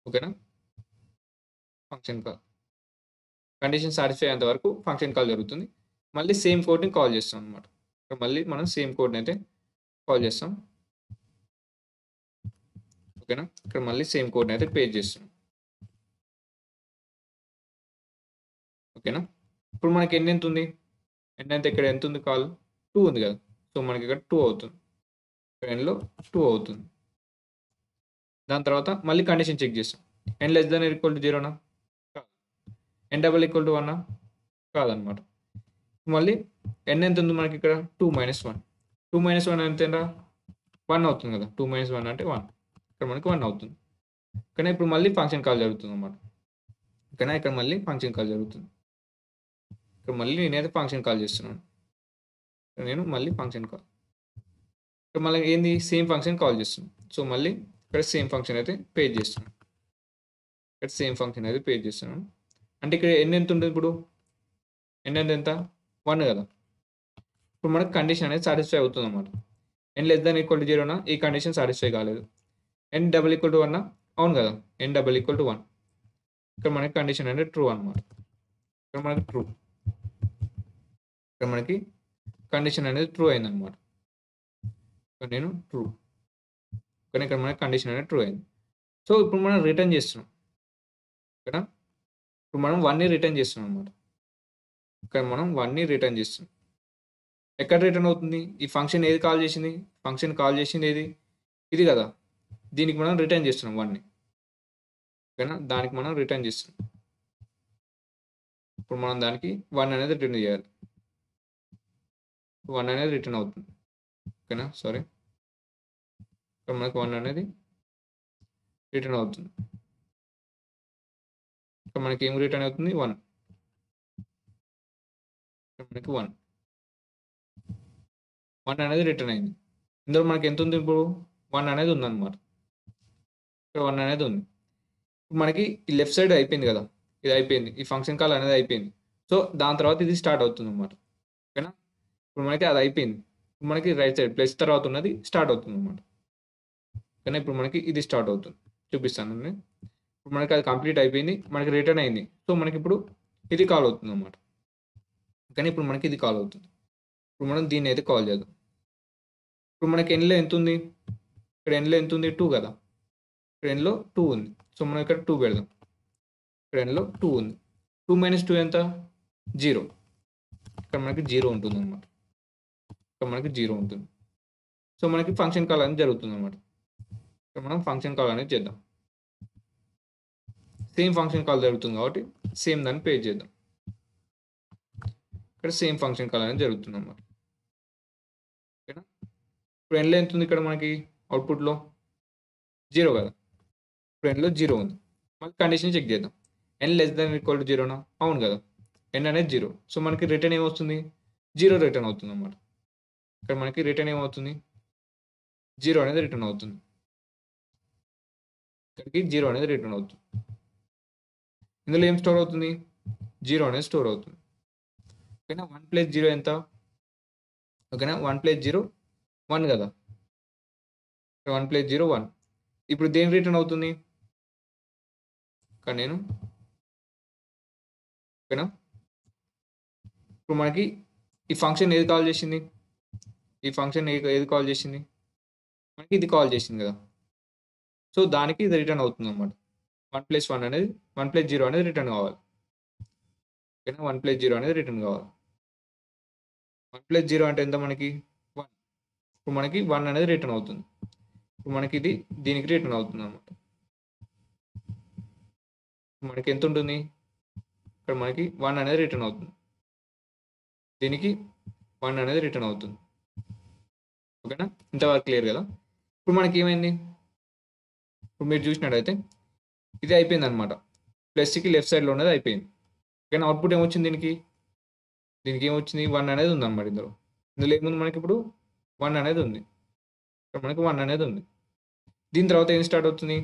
ఓకేనా, ఫంక్షన్ కాల్ కండిషన్ సాటిస్ఫై అయ్యేంత వరకు ఫంక్షన్ కాల్ జరుగుతుంది. మళ్ళీ సేమ్ కోడ్ని కాల్ చేస్తాం అనమాట. ఇక్కడ మళ్ళీ మనం సేమ్ కోడ్ని అయితే కాల్ చేస్తాం. ఓకేనా, ఇక్కడ మళ్ళీ సేమ్ కోడ్ని అయితే పేస్ట్ చేస్తున్నాం. ఓకేనా, ఇప్పుడు మనకి ఎన్ ఎంత ఉంది? ఎన్ అయితే ఇక్కడ ఎంత ఉంది? కాల్ 2 ఉంది కదా. సో మనకి ఇక్కడ 2 అవుతుంది. ఎన్లో 2 అవుతుంది. దాని తర్వాత మళ్ళీ కండిషన్ చెక్ చేస్తాం. N less than equal to జీరోనా? కాదు. ఎన్ డబల్ ఈక్వల్ టు 1 కాదనమాట. మళ్ళీ ఎన్ ఎంత ఉంది మనకి ఇక్కడ? 2 - 1. 2 - 1 ఎంత? 1 అవుతుంది కదా. 2 - 1 అంటే 1. ఇక్కడ మనకి 1 అవుతుంది. కానీ ఇప్పుడు మళ్ళీ ఫంక్షన్ కాల్ జరుగుతుంది అనమాట. ఓకేనా, ఇక్కడ మళ్ళీ ఫంక్షన్ కాల్ జరుగుతుంది. ఇక్కడ మళ్ళీ నేనైతే ఫంక్షన్ కాల్ చేస్తున్నాను. నేను మళ్ళీ ఫంక్షన్ కాల్, ఇక్కడ మళ్ళీ ఏంది? సేమ్ ఫంక్షన్ కాల్ చేస్తున్నాను. సో మళ్ళీ ఇక్కడ సేమ్ ఫంక్షన్ అయితే పేజ్ చేస్తున్నాను. అంటే ఇక్కడ ఎన్ ఎంత ఉంటుంది? ఇప్పుడు ఎన్ అంటే ఎంత? 1 కదా. ఇప్పుడు మనకు కండిషన్ అనేది సాటిస్ఫై అవుతుంది అనమాట. ఎన్ లెస్ దాన్ ఈక్వల్ టు జీరోనా? ఈ కండిషన్ సాటిస్ఫై కాలేదు. ఎన్ డబల్ ఈక్వల్ టు 1 అవును కదా. ఎన్ డబల్ ఈక్వల్ టు 1, ఇక్కడ మనకి కండిషన్ అనేది ట్రూ అనమాట. ఇక్కడ మనకి కండిషన్ అనేది ట్రూ అయిందనమాట. నేను ట్రూ. కానీ ఇక్కడ మనకి కండిషన్ అనేది ట్రూ అయింది. సో ఇప్పుడు మనం రిటర్న్ చేస్తున్నాం. ఓకేనా, ఇప్పుడు మనం 1ని రిటర్న్ చేస్తున్నాం అనమాట. ఇక్కడ మనం 1ని రిటర్న్ చేస్తున్నాం. ఎక్కడ రిటర్న్ అవుతుంది? ఈ ఫంక్షన్ ఏది కాల్ చేసింది? ఫంక్షన్ కాల్ చేసింది ఏది? ఇది కదా. దీనికి మనం రిటర్న్ చేస్తున్నాం 1ని. ఓకేనా, దానికి మనం రిటర్న్ చేస్తున్నాం. ఇప్పుడు మనం దానికి 1 అనేది రిటర్న్ చేయాలి. 1 అనేది రిటర్న్ అవుతుంది. ఓకేనా, సారీ, ఇక్కడ మనకి 1 అనేది రిటర్న్ అవుతుంది. ఇక్కడ మనకి ఏం రిటర్న్ అవుతుంది? 1. ఇక్కడ మనకి 1 అనేది రిటర్న్ అయింది. ఇందులో మనకి ఎంత ఉంది? ఇప్పుడు 1 అనేది ఉందన్నమాట. ఇక్కడ 1 అనేది ఉంది. ఇప్పుడు మనకి ఈ లెఫ్ట్ సైడ్ అయిపోయింది కదా. ఇది అయిపోయింది, ఈ ఫంక్షన్ కాల్ అనేది అయిపోయింది. సో దాని తర్వాత ఇది స్టార్ట్ అవుతుంది అనమాట. ఓకేనా, ఇప్పుడు మనకి అది అయిపోయింది. ఇప్పుడు మనకి రైట్ సైడ్ ప్లస్ తర్వాత ఉన్నది స్టార్ట్ అవుతుంది అనమాట. కానీ ఇప్పుడు మనకి ఇది స్టార్ట్ అవుతుంది, చూపిస్తాను నేను. ఇప్పుడు మనకి అది కంప్లీట్ అయిపోయింది, మనకి రిటర్న్ అయింది. సో మనకి ఇప్పుడు ఇది కాల్ అవుతుంది అన్నమాట. కానీ ఇప్పుడు మనకి ఇది కాల్ అవుతుంది. ఇప్పుడు మనం దీన్ని అయితే కాల్ చేద్దాం. ఇప్పుడు మనకి ఎన్లో ఎంత ఉంది, ఇక్కడ ఎన్లో ఎంత ఉంది, 2 కదా. ఇక్కడ ఎన్లో 2 ఉంది. సో మనం ఇక్కడ 2 పెడదాం. ఇక్కడ ఎన్లో 2 ఉంది. 2 - 2 ఎంత, 0. ఇక్కడ మనకి 0 ఉంటుంది అనమాట. ఇక్కడ మనకి 0 ఉంటుంది. సో మనకి ఫంక్షన్ కాల్ అనేది జరుగుతుంది అనమాట. ఇక్కడ మనం ఫంక్షన్ కాల్ అనేది చేద్దాం. సేమ్ ఫంక్షన్ కాల్ జరుగుతుంది కాబట్టి సేమ్ దాన్ని పే చేద్దాం. ఇక్కడ సేమ్ ఫంక్షన్ కాల్ అనేది జరుగుతుంది అనమాట. ఓకేనా. ఇప్పుడు ఎన్లో ఎంత ఉంది, ఇక్కడ మనకి అవుట్పుట్లో 0 కదా. ఇప్పుడు ఎన్లో 0 ఉంది. మళ్ళీ కండిషన్ చెక్ చేద్దాం. ఎన్ <= 0నా, అవును కదా. ఎన్ అనేది 0. సో మనకి రిటర్న్ ఏమవుతుంది, 0 రిటర్న్ అవుతుంది అనమాట. ఇక్కడ మనకి రిటర్న్ ఏమవుతుంది, 0 అనేది రిటర్న్ అవుతుంది. ఇక్కడికి 0 అనేది రిటర్న్ అవుతుంది. ఇందులో ఏం స్టోర్ అవుతుంది, 0 అనేది స్టోర్ అవుతుంది. ఓకేనా. 1 + 0 ఎంత, ఓకేనా. 1 + 0 1 కదా. 1 + 0 1. ఇప్పుడు దేని రిటర్న్ అవుతుంది, ఇక్కడ నేను, ఓకేనా. ఇప్పుడు మనకి ఈ ఫంక్షన్ ఏది కాల్ చేసింది, ఈ ఫంక్షన్ ఏది కాల్ చేసింది, మనకి ఇది కాల్ చేసింది కదా. సో దానికి ఇది రిటర్న్ అవుతుంది అనమాట. 1 + 1 అనేది 1 + 0 అనేది రిటర్న్ కావాలి. ఓకేనా. 1 + 0 అనేది రిటర్న్ కావాలి. 1 + 0 అంటే ఎంత మనకి, 1. ఇప్పుడు మనకి 1 అనేది రిటర్న్ అవుతుంది. ఇప్పుడు మనకి ఇది దీనికి రిటర్న్ అవుతుంది అనమాట. మనకి ఎంత ఉంటుంది, ఇక్కడ మనకి 1 అనేది రిటర్న్ అవుతుంది, దీనికి 1 అనేది రిటర్న్ అవుతుంది. ఓకేనా. ఇంతవరకు క్లియర్ కదా. ఇప్పుడు మనకి ఏమైంది, ఇప్పుడు మీరు చూసినట్టయితే ఇది అయిపోయింది అనమాట. ప్లస్కి లెఫ్ట్ సైడ్లో ఉన్నది అయిపోయింది. కానీ అవుట్పుట్ ఏమొచ్చింది, దీనికి ఏమొచ్చింది, 1 అనేది ఉంది అనమాట. ఇందులో ఏముంది మనకి, ఇప్పుడు 1 అనేది ఉంది. ఇక్కడ మనకి 1 అనేది ఉంది. దీని తర్వాత ఏం స్టార్ట్ అవుతుంది,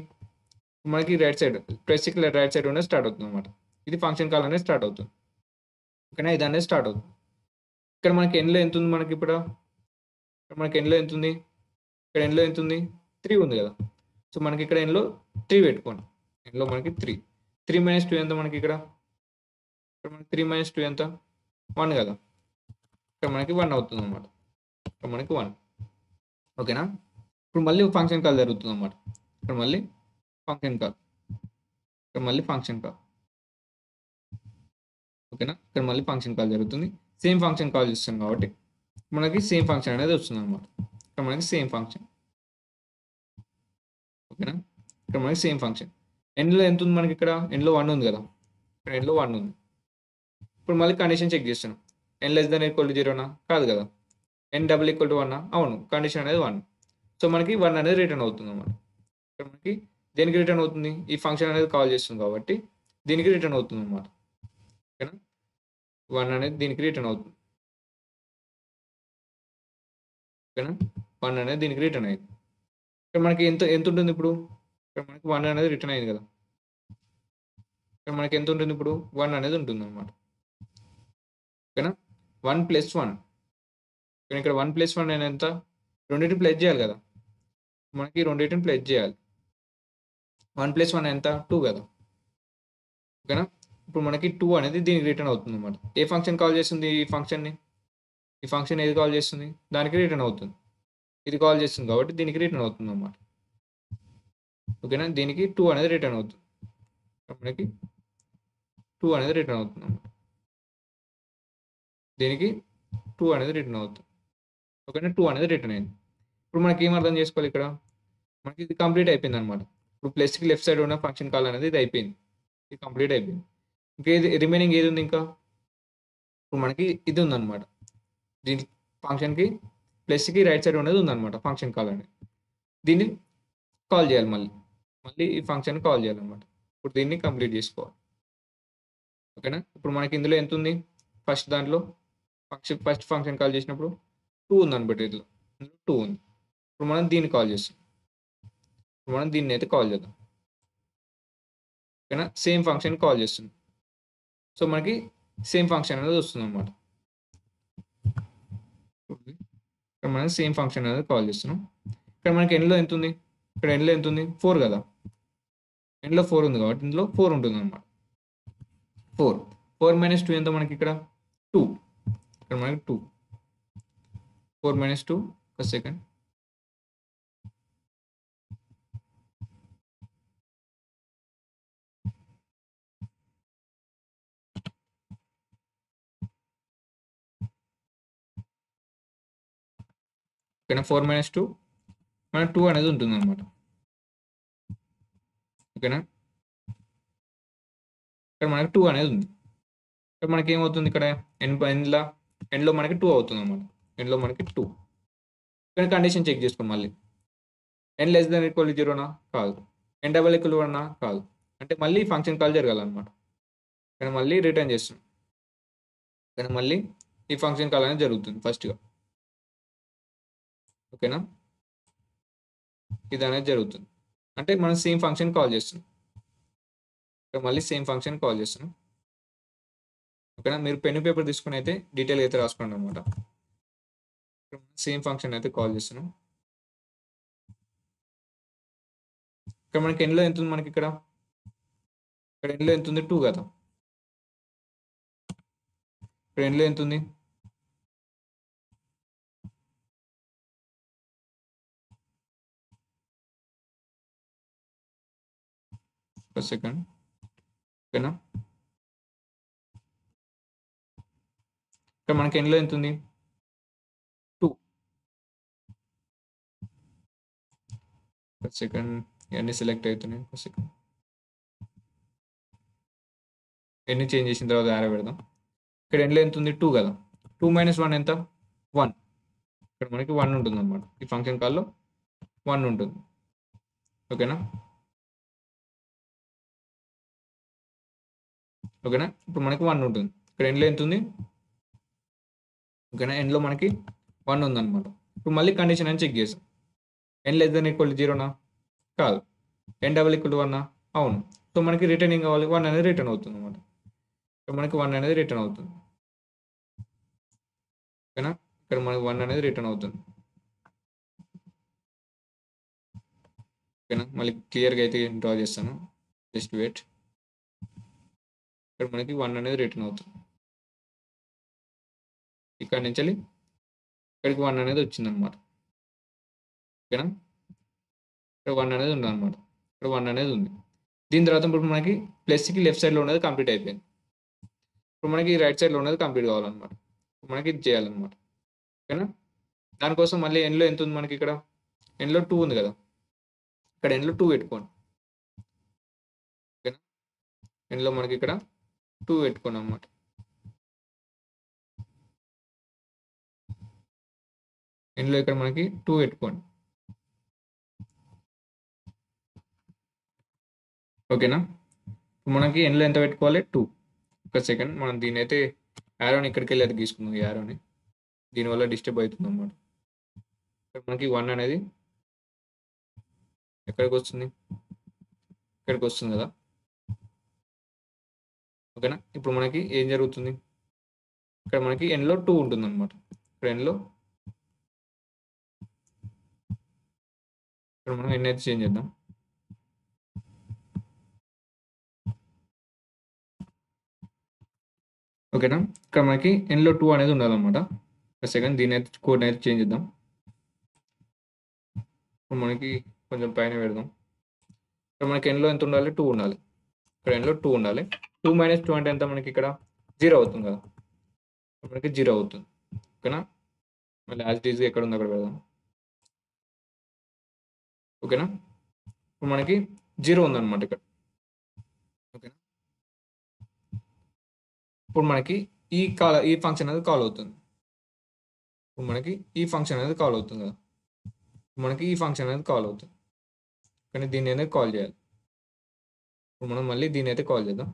మనకి రైట్ సైడ్ ప్లస్కి రైట్ సైడ్ అనేది స్టార్ట్ అవుతుంది అనమాట. ఇది ఫంక్షన్ కాల్ అనేది స్టార్ట్ అవుతుంది. ఓకేనా. ఇది అనేది స్టార్ట్ అవుతుంది. ఇక్కడ మనకి ఎన్లో ఎంత ఉంది, మనకి ఇప్పుడు ఇక్కడ మనకి ఎన్లో ఎంత ఉంది, ఇక్కడ ఎన్లో ఎంత ఉంది, 3 ఉంది కదా. సో మనకి ఇక్కడ ఎన్లో 3 పెట్టుకోండి. ఎన్లో మనకి 3 - 2 ఎంత మనకి, ఇక్కడ మనకి 3 - 2 ఎంత, 1 కదా. ఇక్కడ మనకి 1 అవుతుంది అనమాట. ఇక్కడ మనకి 1. ఓకేనా. ఇప్పుడు మళ్ళీ ఫంక్షన్ కాల్ జరుగుతుంది అనమాట. ఇక్కడ మళ్ళీ ఫంక్షన్ కాల్, ఇక్కడ మళ్ళీ ఫంక్షన్ కాల్. ఓకేనా. ఇక్కడ మళ్ళీ ఫంక్షన్ కాల్ జరుగుతుంది. సేమ్ ఫంక్షన్ కాల్ చేస్తాం కాబట్టి మనకి సేమ్ ఫంక్షన్ అనేది వస్తుంది అనమాట. ఇక్కడ మనకి సేమ్ ఫంక్షన్. ఓకేనా. ఇక్కడ మనకి సేమ్ ఫంక్షన్. ఎన్లో ఎంత ఉంది మనకి, ఇక్కడ ఎన్లో 1 ఉంది కదా. ఇక్కడ ఎన్లో 1 ఉంది. ఇప్పుడు మళ్ళీ కండిషన్ చెక్ చేస్తున్నాం. n <= 0నా, కాదు కదా. n = 1నా, అవును. కండిషన్ అనేది 1. సో మనకి 1 అనేది రిటర్న్ అవుతుంది అనమాట. ఇక్కడ మనకి దేనికి రిటర్న్ అవుతుంది, ఈ ఫంక్షన్ అనేది కాల్ చేస్తుంది కాబట్టి దీనికి రిటర్న్ అవుతుంది అనమాట. ఓకేనా. 1 అనేది దీనికి రిటర్న్ అవుతుంది. ఓకేనా. 1 అనేది దీనికి రిటర్న్ అయింది. ఇక్కడ మనకి ఎంత ఉంటుంది ఇప్పుడు, ఇక్కడ మనకి 1 అనేది రిటర్న్ అయింది కదా. ఇక్కడ మనకి ఎంత ఉంటుంది ఇప్పుడు, 1 అనేది ఉంటుంది అనమాట. ఓకేనా. 1 + 1, ఇక్కడ 1 + 1 అనేది ఎంత, రెండింటిని ప్లస్ చేయాలి కదా. మనకి రెండింటిని ప్లస్ చేయాలి. 1 + 1 ఎంత, 2 కదా. ఓకేనా. ఇప్పుడు మనకి 2 అనేది దీనికి రిటర్న్ అవుతుంది అనమాట. ఏ ఫంక్షన్ కాల్ చేస్తుంది, ఈ ఫంక్షన్ని, ఈ ఫంక్షన్ ఏది కాల్ చేస్తుంది, దానికి రిటర్న్ అవుతుంది. ఇది కాల్ చేస్తుంది కాబట్టి దీనికి రిటర్న్ అవుతుంది అనమాట. ఓకేనా. దీనికి 2 అనేది రిటర్న్ అవుతుంది. మనకి 2 అనేది రిటర్న్ అవుతుంది అనమాట. దీనికి 2 అనేది రిటర్న్ అవుతుంది. ఓకేనా. 2 అనేది రిటర్న్ అయింది. ఇప్పుడు మనకి ఏం అర్థం చేసుకోవాలి, ఇక్కడ మనకి ఇది కంప్లీట్ అయిపోయింది అనమాట. ఇప్పుడు ప్లస్కి లెఫ్ట్ సైడ్ ఉన్న ఫంక్షన్ కాల్ అనేది ఇది అయిపోయింది, ఇది కంప్లీట్ అయిపోయింది. ఇంకేది రిమైనింగ్ ఏది ఉంది, ఇంకా ఇప్పుడు మనకి ఇది ఉందన్నమాట. దీని ఫంక్షన్కి ప్లస్కి రైట్ సైడ్ ఉన్నది ఉందన్నమాట, ఫంక్షన్ కాల్ అనేది. దీన్ని కాల్ చేయాలి, మళ్ళీ ఈ ఫంక్షన్ కాల్ చేయాలన్నమాట. ఇప్పుడు దీన్ని కంప్లీట్ చేసుకోవాలి. ఓకేనా. ఇప్పుడు మనకి ఇందులో ఎంత ఉంది, ఫస్ట్ దాంట్లో ఫస్ట్ ఫంక్షన్ కాల్ చేసినప్పుడు 2 ఉంది అనమాట. ఇందులో 2 ఉంది. ఇప్పుడు మనం దీన్ని కాల్ చేస్తాం. ఇప్పుడు మనం దీన్ని అయితే కాల్ చేద్దాం. ఓకేనా. సేమ్ ఫంక్షన్ కాల్ చేస్తుంది. సో మనకి సేమ్ ఫంక్షన్ అనేది వస్తుంది అనమాట. ఇక్కడ మనం సేమ్ ఫంక్షన్ అనేది కాల్ చేస్తున్నాం. ఇక్కడ మనకి ఎన్లో ఎంత ఉంది, ఇక్కడ ఎండ్లో ఎంత ఉంది 4 కదా, ఎండ్లో 4 ఉంది కాబట్టి ఇందులో 4 ఉంటుంది అనమాట. 4 మైనస్ 2 ఎంత మనకి ఇక్కడ 2, ఇక్కడ మనకి 2, 4 మైనస్ 2 ఒక సెకండ్, ఓకేనా. 4 మైనస్ 2 మనకి 2 అనేది ఉంటుంది అనమాట, ఓకేనా. ఇక్కడ మనకి 2 అనేది ఉంది. ఇక్కడ మనకి ఏమవుతుంది, ఇక్కడ ఎండ్లో మనకి 2 అవుతుంది అనమాట, ఎండ్లో మనకి 2. ఇక్కడ కండిషన్ చెక్ చేసుకోండి మళ్ళీ, n లెస్ దాన్ ఈక్వల్ 0నా కాదు, n డబల్ ఈక్వల్ 1నా కాదు, అంటే మళ్ళీ ఫంక్షన్ కాల్ జరగాలన్నమాట. ఇక్కడ మళ్ళీ రిటర్న్ చేస్తున్నాం, ఇక్కడ మళ్ళీ ఈ ఫంక్షన్ కాల్ అనేది జరుగుతుంది ఫస్ట్గా, ఓకేనా. ఇది అనేది జరుగుతుంది అంటే మనం సేమ్ ఫంక్షన్ కాల్ చేస్తున్నాం, ఇక్కడ మళ్ళీ సేమ్ ఫంక్షన్ కాల్ చేస్తున్నాం, ఓకేనా. మీరు పెన్ పేపర్ తీసుకుని అయితే డీటెయిల్ అయితే రాసుకోండి అనమాట. సేమ్ ఫంక్షన్ అయితే కాల్ చేస్తున్నాం. ఇక్కడ మనకి ఎన్లో ఎంత ఉంది, మనకి ఇక్కడ ఎన్లో ఎంత ఉంది 2 కదా, ఇక్కడ ఎన్లో ఎంత ఉంది ఒక సెకండ్, ఓకేనా. ఇక్కడ మనకి ఎన్లో ఎంత ఉంది 2, ఒక సెకండ్ ఇవన్నీ సెలెక్ట్ అవుతున్నాయి, ఒక సెకండ్ ఎన్ని చేంజ్ చేసిన తర్వాత యారో పెడదాం. ఇక్కడ ఎండ్లో ఎంత ఉంది 2 కదా, 2 మైనస్ 1 ఎంత 1, ఇక్కడ మనకి 1 ఉంటుంది అనమాట, ఈ ఫంక్షన్ కాల్లో 1 ఉంటుంది, ఓకేనా. ఓకేనా, ఇప్పుడు మనకి 1 ఉంటుంది. ఇక్కడ ఎండ్లో ఎంత ఉంది, ఓకేనా, ఎండ్లో మనకి 1 ఉందన్నమాట. ఇప్పుడు మళ్ళీ కండిషన్ అని చెక్ చేసాం, n లెస్ దాన్ ఈక్వల్ 0నా కాదు, n డబల్ ఈక్వల్ 1నా అవును. సో మనకి రిటర్నింగ్ కావాలి, 1 అనేది రిటర్న్ అవుతుంది అనమాట, ఇక్కడ మనకి 1 అనేది రిటర్న్ అవుతుంది, ఓకేనా. ఇక్కడ మనకి 1 అనేది రిటర్న్ అవుతుంది, ఓకేనా. మళ్ళీ క్లియర్గా అయితే డ్రా చేస్తాను, జస్ట్ వెయిట్. ఇక్కడ మనకి 1 అనేది రిటర్న్ అవుతుంది, ఇక్కడ నుంచి ఇక్కడికి 1 అనేది వచ్చిందనమాట, ఓకేనా. ఇక్కడ 1 అనేది ఉంది అనమాట, ఇక్కడ 1 అనేది ఉంది. దీని తర్వాత ఇప్పుడు మనకి ప్లస్కి లెఫ్ట్ సైడ్లో ఉన్నది కంప్లీట్ అయిపోయింది. ఇప్పుడు మనకి రైట్ సైడ్లో ఉన్నది కంప్లీట్ కావాలన్నమాట, మనకి ఇది చేయాలన్నమాట, ఓకేనా. దానికోసం మళ్ళీ ఎన్లో ఎంత ఉంది మనకి, ఇక్కడ ఎన్లో 2 ఉంది కదా, ఇక్కడ ఎన్లో 2 పెట్టుకోండి, ఓకేనా. ఎన్లో మనకి ఇక్కడ 2 పెట్టుకోండి అన్నమాట, ఎన్లో ఇక్కడ మనకి 2 పెట్టుకోండి, ఓకేనా. మనకి ఎన్లో ఎంత పెట్టుకోవాలి 2, ఒక సెకండ్ మనం దీని అయితే యారోని ఇక్కడికి వెళ్ళి అది గీసుకుందాం, ఈ యారోని దీనివల్ల డిస్టర్బ్ అవుతుంది అన్నమాట. ఇక్కడ మనకి 1 అనేది ఎక్కడికి వస్తుంది, ఇక్కడికి వస్తుంది కదా, ఓకేనా. ఇప్పుడు మనకి ఏం జరుగుతుంది, ఇక్కడ మనకి ఎన్లో 2 ఉంటుంది అనమాట, ఇక్కడ ఎన్లో ఇక్కడ మనం ఎన్ అయితే చేంజ్ చేద్దాం, ఓకేనా. ఇక్కడ మనకి ఎన్లో 2 అనేది ఉండాలన్నమాట. ఒక సెకండ్ దీని అయితే కోడ్ అయితే చేంజ్ చేద్దాం, ఇప్పుడు మనకి కొంచెం పైన పెడదాం. ఇక్కడ మనకి ఎన్లో ఎంత ఉండాలి 2 ఉండాలి, ఇక్కడ ఎన్లో 2 ఉండాలి. 2 మైనస్ 2 అంటే ఎంత మనకి ఇక్కడ 0 అవుతుంది కదా, మనకి 0 అవుతుంది, ఓకేనా. మళ్ళీ యాజ్ ఇట్ ఈస్గా ఎక్కడ ఉంది అక్కడ పెడదాం, ఓకేనా. ఇప్పుడు మనకి 0 ఉందన్నమాట ఇక్కడ, ఓకేనా. ఇప్పుడు మనకి ఈ ఫంక్షన్ అనేది కాల్ అవుతుంది, ఇప్పుడు మనకి ఈ ఫంక్షన్ అనేది కాల్ అవుతుంది కదా, మనకి ఈ ఫంక్షన్ అనేది కాల్ అవుతుంది, కానీ దీన్ని అనేది కాల్ చేయాలి. ఇప్పుడు మనం మళ్ళీ దీన్ని అయితే కాల్ చేద్దాం,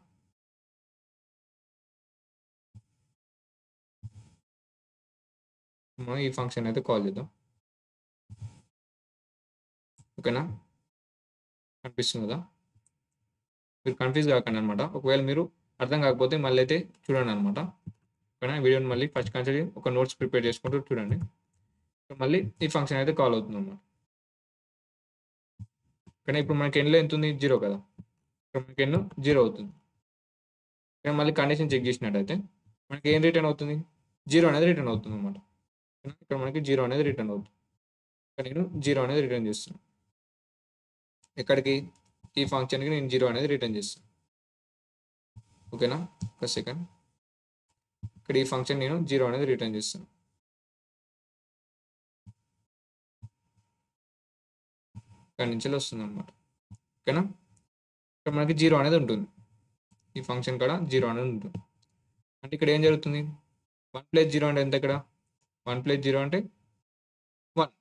మనం ఈ ఫంక్షన్ అయితే కాల్ చేద్దాం, ఓకేనా. కనిపిస్తుంది కదా, మీరు కన్ఫ్యూజ్ కాకండి అనమాట. ఒకవేళ మీరు అర్థం కాకపోతే మళ్ళీ అయితే చూడండి అనమాట, ఓకేనా. వీడియోని మళ్ళీ ఫస్ట్ కాన్సెప్ట్ ఒక నోట్స్ ప్రిపేర్ చేసుకుంటూ చూడండి, మళ్ళీ ఈ ఫంక్షన్ అయితే కాల్ అవుతుంది అన్నమాట, కానీ ఇప్పుడు మనకి ఎన్లో ఎంత ఉంది 0 కదా. ఇక్కడ మనకి ఎన్ 0 అవుతుంది. కానీ మళ్ళీ కండిషన్ చెక్ చేసినట్టయితే మనకి ఏం రిటర్న్ అవుతుంది, 0 అనేది రిటర్న్ అవుతుంది అనమాట. ఇక్కడ మనకి 0 అనేది రిటర్న్ అవుతుంది. ఇక్కడ నేను 0 అనేది రిటర్న్ చేస్తున్నాను. ఎక్కడికి, ఈ ఫంక్షన్కి నేను 0 అనేది రిటర్న్ చేస్తాను. ఓకేనా, ఒక సెకండ్. ఇక్కడ ఈ ఫంక్షన్ నేను 0 అనేది రిటర్న్ చేస్తాను. ఇక్కడ నుంచి వస్తుంది అనమాట. ఓకేనా, ఇక్కడ మనకి 0 అనేది ఉంటుంది. ఈ ఫంక్షన్ కూడా 0 అనేది ఉంటుంది. అంటే ఇక్కడ ఏం జరుగుతుంది, 1 + 0 అంటే ఎంత, ఇక్కడ 1 + 0 అంటే 1.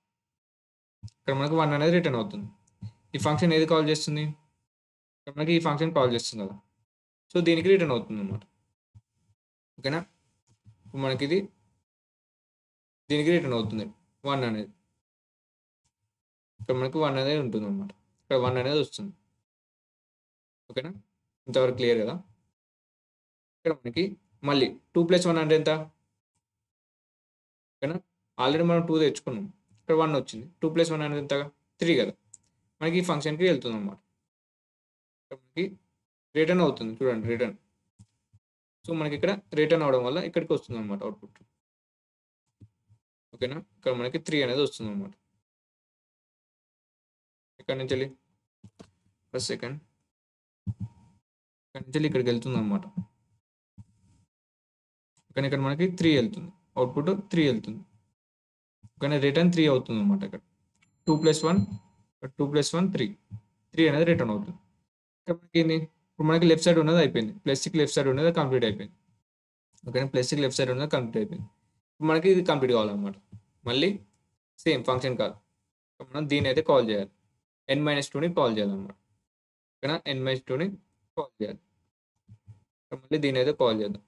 ఇక్కడ మనకి 1 అనేది రిటర్న్ అవుతుంది. ఈ ఫంక్షన్ ఏది కాల్ చేస్తుంది, ఇక్కడ మనకి ఈ ఫంక్షన్ కాల్ చేస్తుంది కదా. సో దీనికి రిటర్న్ అవుతుంది అనమాట. ఓకేనా, ఇప్పుడు మనకి ఇది దీనికి రిటర్న్ అవుతుంది 1 అనేది. ఇక్కడ మనకి 1 అనేది ఉంటుంది అనమాట. ఇక్కడ 1 అనేది వస్తుంది. ఓకేనా, ఇంతవరకు క్లియర్ కదా. ఇక్కడ మనకి మళ్ళీ 2 + 1 అంటే ఎంత, ఓకేనా, ఆల్రెడీ మనం 2 తెచ్చుకున్నాం. ఇక్కడ 1 వచ్చింది. 2 + 1 అనేది ఎంత, 3 కదా. మనకి ఈ ఫంక్షన్కి వెళ్తుంది అనమాట. ఇక్కడ మనకి రిటర్న్ అవుతుంది, చూడండి రిటర్న్. సో మనకి ఇక్కడ రిటర్న్ అవడం వల్ల ఇక్కడికి వస్తుంది అనమాట అవుట్పుట్. ఓకేనా, ఇక్కడ మనకి 3 అనేది వస్తుంది అనమాట. ఇక్కడ నుంచి వెళ్ళి ఫస్ట్ సెకండ్, ఇక్కడ నుంచి వెళ్ళి ఇక్కడికి వెళ్తుంది అనమాట. కానీ ఇక్కడ మనకి 3 వెళ్తుంది, అవుట్పుట్ 3 వెళ్తుంది. కానీ రిటర్న్ 3 అవుతుంది అనమాట. ఇక్కడ 2 + 1 2 + 1 3 అనేది రిటర్న్ అవుతుంది. ఇక్కడ మనకి ఏంది, ఇప్పుడు మనకి లెఫ్ట్ సైడ్ ఉన్నది అయిపోయింది, ప్లస్కి లెఫ్ట్ సైడ్ ఉన్నది కంప్లీట్ అయిపోయింది. ఓకేనా, ప్లస్కి లెఫ్ట్ సైడ్ ఉన్నది కంప్లీట్ అయిపోయింది. ఇప్పుడు మనకి ఇది కంప్లీట్ కావాలన్నమాట. మళ్ళీ సేమ్ ఫంక్షన్ కాల్, మనం దీని అయితే కాల్ చేయాలి, n-2ని కాల్ చేయాలన్నమాట. ఓకేనా, n-2ని కాల్ చేయాలి. మళ్ళీ దీని అయితే కాల్ చేద్దాం,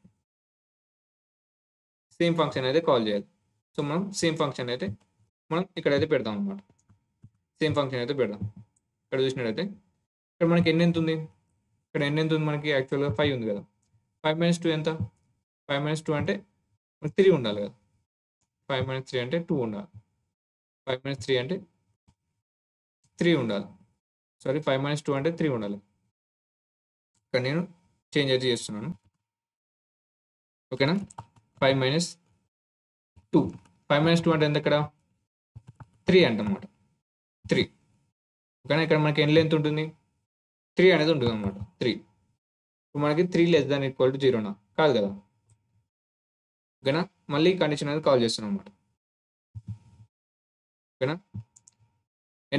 సేమ్ ఫంక్షన్ అయితే కాల్ చేయాలి. సో మనం సేమ్ ఫంక్షన్ అయితే మనం ఇక్కడైతే పెడదాం అనమాట. సేమ్ ఫంక్షన్ అయితే పెడదాం. ఇక్కడ చూసినట్టయితే ఇక్కడ మనకి ఎన్ని ఎంత ఉంది, ఇక్కడ ఎన్ని ఎంత ఉంది మనకి, యాక్చువల్గా 5 ఉంది కదా. 5 - 2 ఎంత, 5 - 2 అంటే మనకి 3 ఉండాలి కదా. 5 - 3 అంటే 2 ఉండాలి. 5 - 3 అంటే 3 ఉండాలి. సారీ, 5 - 2 అంటే 3 ఉండాలి. ఇక్కడ నేను చేంజ్ అయితే చేస్తున్నాను. ఓకేనా, 5 - 2 5 - 2 అంటే ఎంత, ఇక్కడ 3 అంటనమాట, 3. ఓకేనా, ఇక్కడ మనకి ఎన్ లెంత్ ఉంటుంది, 3 అనేది ఉంటుంది అనమాట. 3 ఇప్పుడు మనకి 3 < 0 కాదు కదా. ఓకేనా, మళ్ళీ కండిషన్ అనేది కాల్ చేస్తున్నాం అనమాట. ఓకేనా,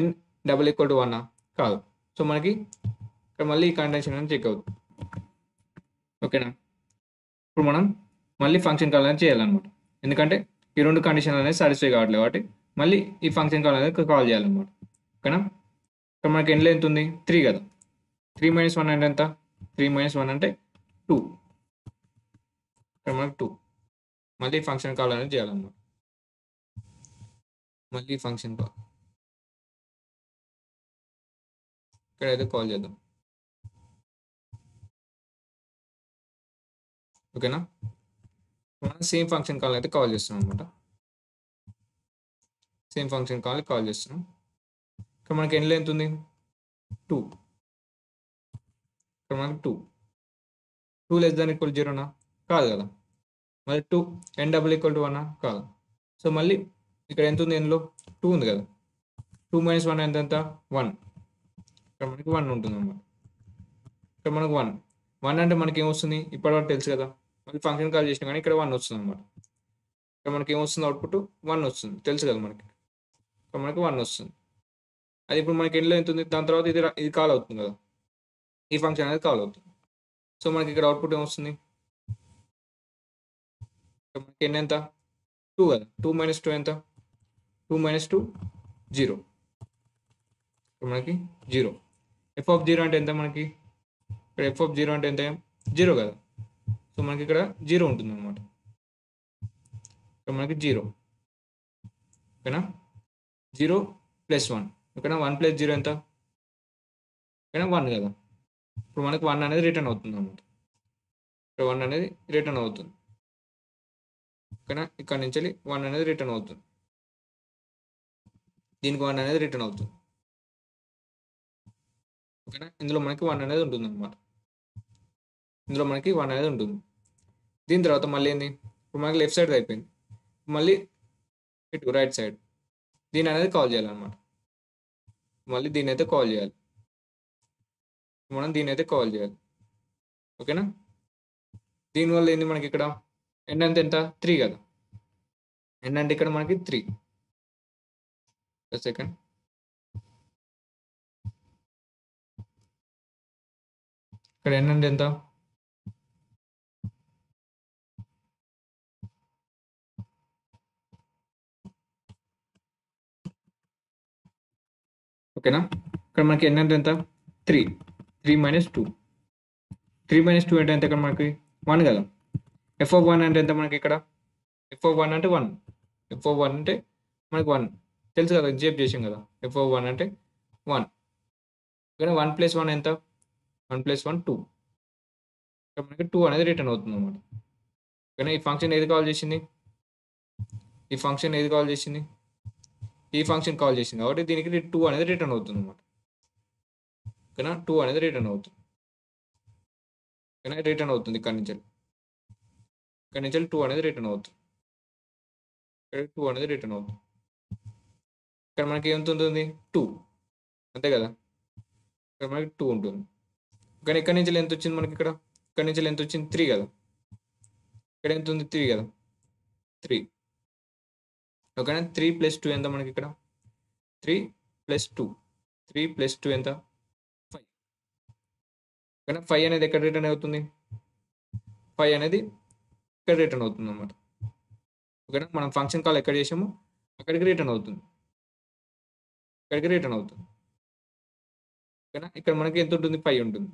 n = 1 కాదు. సో మనకి ఇక్కడ మళ్ళీ ఈ కండిషన్ అనేది చెక్ అవుతుంది. ఓకేనా, ఇప్పుడు మనం మళ్ళీ ఫంక్షన్ కాల్ అనేది చేయాలన్నమాట. ఎందుకంటే ఈ 2 కండిషన్లు అనేది సాటిస్ఫై కావట్లేదు కాబట్టి మళ్ళీ ఈ ఫంక్షన్ కాల్ అనేది కాల్ చేయాలన్నమాట. ఓకేనా, ఇక్కడ మనకి ఎన్ లెంత్ ఉంది 3 కదా. 3 - 1 అంటే ఎంత, 3 - 1 అంటే 2. ఇక్కడ మనకి 2. మళ్ళీ ఫంక్షన్ కాల్ అనేది చేయాలన్నమాట. మళ్ళీ ఫంక్షన్ కాల్ ఇక్కడైతే కాల్ చేద్దాం. ఓకేనా, మనం సేమ్ ఫంక్షన్ కాల్ అయితే కాల్ చేస్తున్నాం అనమాట. సేమ్ ఫంక్షన్ కాల్ చేస్తున్నాం. ఇక్కడ మనకి ఎన్ లెంత్ ఉంది 2. ఇక్కడ మనకి 2 < 0 కాదు కదా. మళ్ళీ 2 n = 1 కాదు. సో మళ్ళీ ఇక్కడ ఎంత ఉంది, ఎన్లో 2 ఉంది కదా. 2 - 1 ఎంత, 1. ఇక్కడ మనకి 1 ఉంటుంది అన్నమాట. ఇక్కడ మనకు 1 అంటే మనకి ఏమొస్తుంది, ఇప్పటివరకు తెలుసు కదా. మళ్ళీ ఫంక్షన్ కాల్ చేసినా కానీ ఇక్కడ 1 వస్తుంది అనమాట. ఇక్కడ మనకి ఏమొస్తుంది, అవుట్పుట్ 1 వస్తుంది, తెలుసు కదా మనకి. ఇక్కడ మనకి 1 వస్తుంది. అది ఇప్పుడు మనకి ఎన్లో ఎంత ఉంది, దాని తర్వాత ఇది కాల్ అవుతుంది కదా. ఈ ఫంక్షన్ అనేది కాల్ అవుతుంది. సో మనకి ఇక్కడ అవుట్పుట్ ఏమొస్తుంది, మనకి ఎన్ ఎంత, 2 కదా. 2 - 2 ఎంత, 2 - 2 0. ఇక్కడ మనకి 0. f అంటే ఎంత మనకి, ఇక్కడ f అంటే ఎంత, 0 కదా. సో మనకి ఇక్కడ 0 ఉంటుంది అనమాట. ఇక్కడ మనకి 0. ఓకేనా, 0 + 1. ఓకేనా, 1 + 0 ఎంత, ఓకేనా 1 కదా. ఇప్పుడు మనకి 1 అనేది రిటర్న్ అవుతుంది అనమాట. ఇక్కడ 1 అనేది రిటర్న్ అవుతుంది. ఓకేనా, ఇక్కడ నుంచి 1 అనేది రిటర్న్ అవుతుంది. దీనికి 1 అనేది రిటర్న్ అవుతుంది. ఓకేనా. ఇందులో మనకి 1 అనేది ఉంటుందన్నమాట. ఇందులో మనకి 1 అనేది ఉంటుంది. దీని తర్వాత మళ్ళీ ఏంది, ఇప్పుడు మనకి లెఫ్ట్ సైడ్ అయిపోయింది. మళ్ళీ ఇటు రైట్ సైడ్ దీని అనేది కాల్ చేయాలన్నమాట. మళ్ళీ దీన్ని అయితే కాల్ చేయాలి. మనం దీన్ని అయితే కాల్ చేయాలి. ఓకేనా. దీనివల్ల ఏంది మనకి ఇక్కడ n అంటే ఎంత 3 కదా. n అంటే ఇక్కడ మనకి 3. సెకండ్. ఇక్కడ n అంటే ఎంత, ఓకేనా. ఇక్కడ మనకి n అంటే ఎంత 3. 3 - 2. 3 - 2 అంటే ఎంత ఇక్కడ మనకి 1 కదా. f(1) అంటే ఎంత మనకి ఇక్కడ, f(1) అంటే 1. f(1) అంటే మనకి 1 తెలుసు కదా, జేబ్ చేసాం కదా. f(1) అంటే 1. ఓకేనా. 1 + 1 ఎంత, 1 + 1 2. ఇక్కడ మనకి 2 అనేది రిటర్న్ అవుతుంది అనమాట. ఓకేనా. ఈ ఫంక్షన్ ఏది కాల్ చేసింది, ఈ ఫంక్షన్ ఏది కాల్ చేసింది, ఈ ఫంక్షన్ కాల్ చేసింది కాబట్టి దీనికి 2 అనేది రిటర్న్ అవుతుంది అనమాట. ఓకేనా. 2 అనేది రిటర్న్ అవుతుంది. ఓకేనా. రిటర్న్ అవుతుంది ఇక్కడ నుంచి 2 అనేది రిటర్న్ అవుతుంది. ఇక్కడ 2 అనేది రిటర్న్ అవుతుంది. ఇక్కడ మనకి ఎంత ఉంటుంది 2, అంతే కదా. ఇక్కడ మనకి 2 ఉంటుంది. కానీ ఇక్కడ నుంచి ఎంత వచ్చింది మనకి, ఇక్కడ నుంచి ఎంత వచ్చింది 3 కదా. ఇక్కడ ఎంత ఉంది 3 కదా, 3. ఓకేనా. 3 + 2 ఎంత మనకి ఇక్కడ, 3 + 2. 3 + 2 ఎంత 5. ఓకేనా. 5 అనేది ఎక్కడ రిటర్న్ అవుతుంది, 5 అనేది ఇక్కడ రిటర్న్ అవుతుంది అనమాట. ఓకేనా. మనం ఫంక్షన్ కాల్ ఎక్కడ చేసామో అక్కడికి రిటర్న్ అవుతుంది, ఇక్కడికి రిటర్న్ అవుతుంది. ఓకేనా. ఇక్కడ మనకి ఎంత ఉంటుంది 5 ఉంటుంది.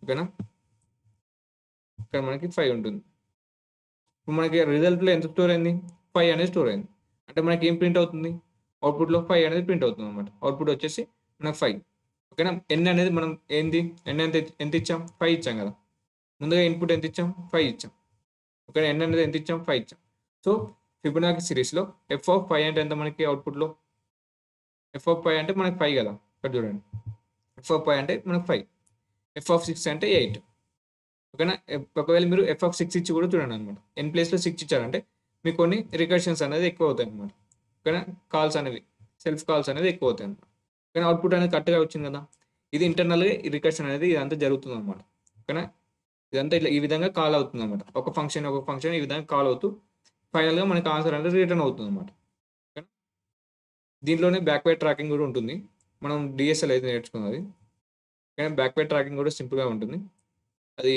ఓకేనా. ఇక్కడ మనకి 5 ఉంటుంది. ఇప్పుడు మనకి రిజల్ట్లో ఎంత స్టోర్ అయింది, 5 అనేది స్టోర్ అయింది. అంటే మనకి ఏం ప్రింట్ అవుతుంది, అవుట్పుట్లో 5 అనేది ప్రింట్ అవుతుంది అనమాట. అవుట్పుట్ వచ్చేసి మనకు 5. ఓకేనా. n అనేది మనం ఏంది, n ఎంత ఇచ్చాం 5 ఇచ్చాం కదా. ముందుగా ఇన్పుట్ ఎంత ఇచ్చాం 5 ఇచ్చాం. ఓకేనా. n అనేది ఎంత ఇచ్చాం 5 ఇచ్చాం. సో ఫిబొనాకీ సిరీస్లో f(5) అంటే ఎంత మనకి అవుట్పుట్లో, f(5) అంటే మనకి 5 కదా. ఇక్కడ చూడండి, f(5) అంటే మనకి 5, f(6) అంటే 8. ఓకేనా. ఒకవేళ మీరు f(6) ఇచ్చి కూడా చూడండి అనమాట. n ప్లేస్లో 6 ఇచ్చారంటే మీకు కొన్ని రికర్షన్స్ అనేది ఎక్కువ అవుతాయి అనమాట. ఓకేనా. కాల్స్ అనేవి, సెల్ఫ్ కాల్స్ అనేది ఎక్కువ అవుతాయి అనమాట. కానీ అవుట్పుట్ అనేది కరెక్ట్గా వచ్చింది కదా. ఇది ఇంటర్నల్గా ఈ రికర్షన్ అనేది ఇదంతా జరుగుతుంది అనమాట. ఓకేనా. ఇదంతా ఇట్లా ఈ విధంగా కాల్ అవుతుంది అనమాట. ఒక ఫంక్షన్ ఈ విధంగా కాల్ అవుతూ ఫైనల్గా మనకి ఆన్సర్ అనేది రిటర్న్ అవుతుంది అనమాట. దీంట్లోనే బ్యాక్వర్డ్ ట్రాకింగ్ కూడా ఉంటుంది. మనం డిఎస్ఎల్ అయితే నేర్చుకున్నది. కానీ బ్యాక్వర్డ్ ట్రాకింగ్ కూడా సింపుల్గా ఉంటుంది. అది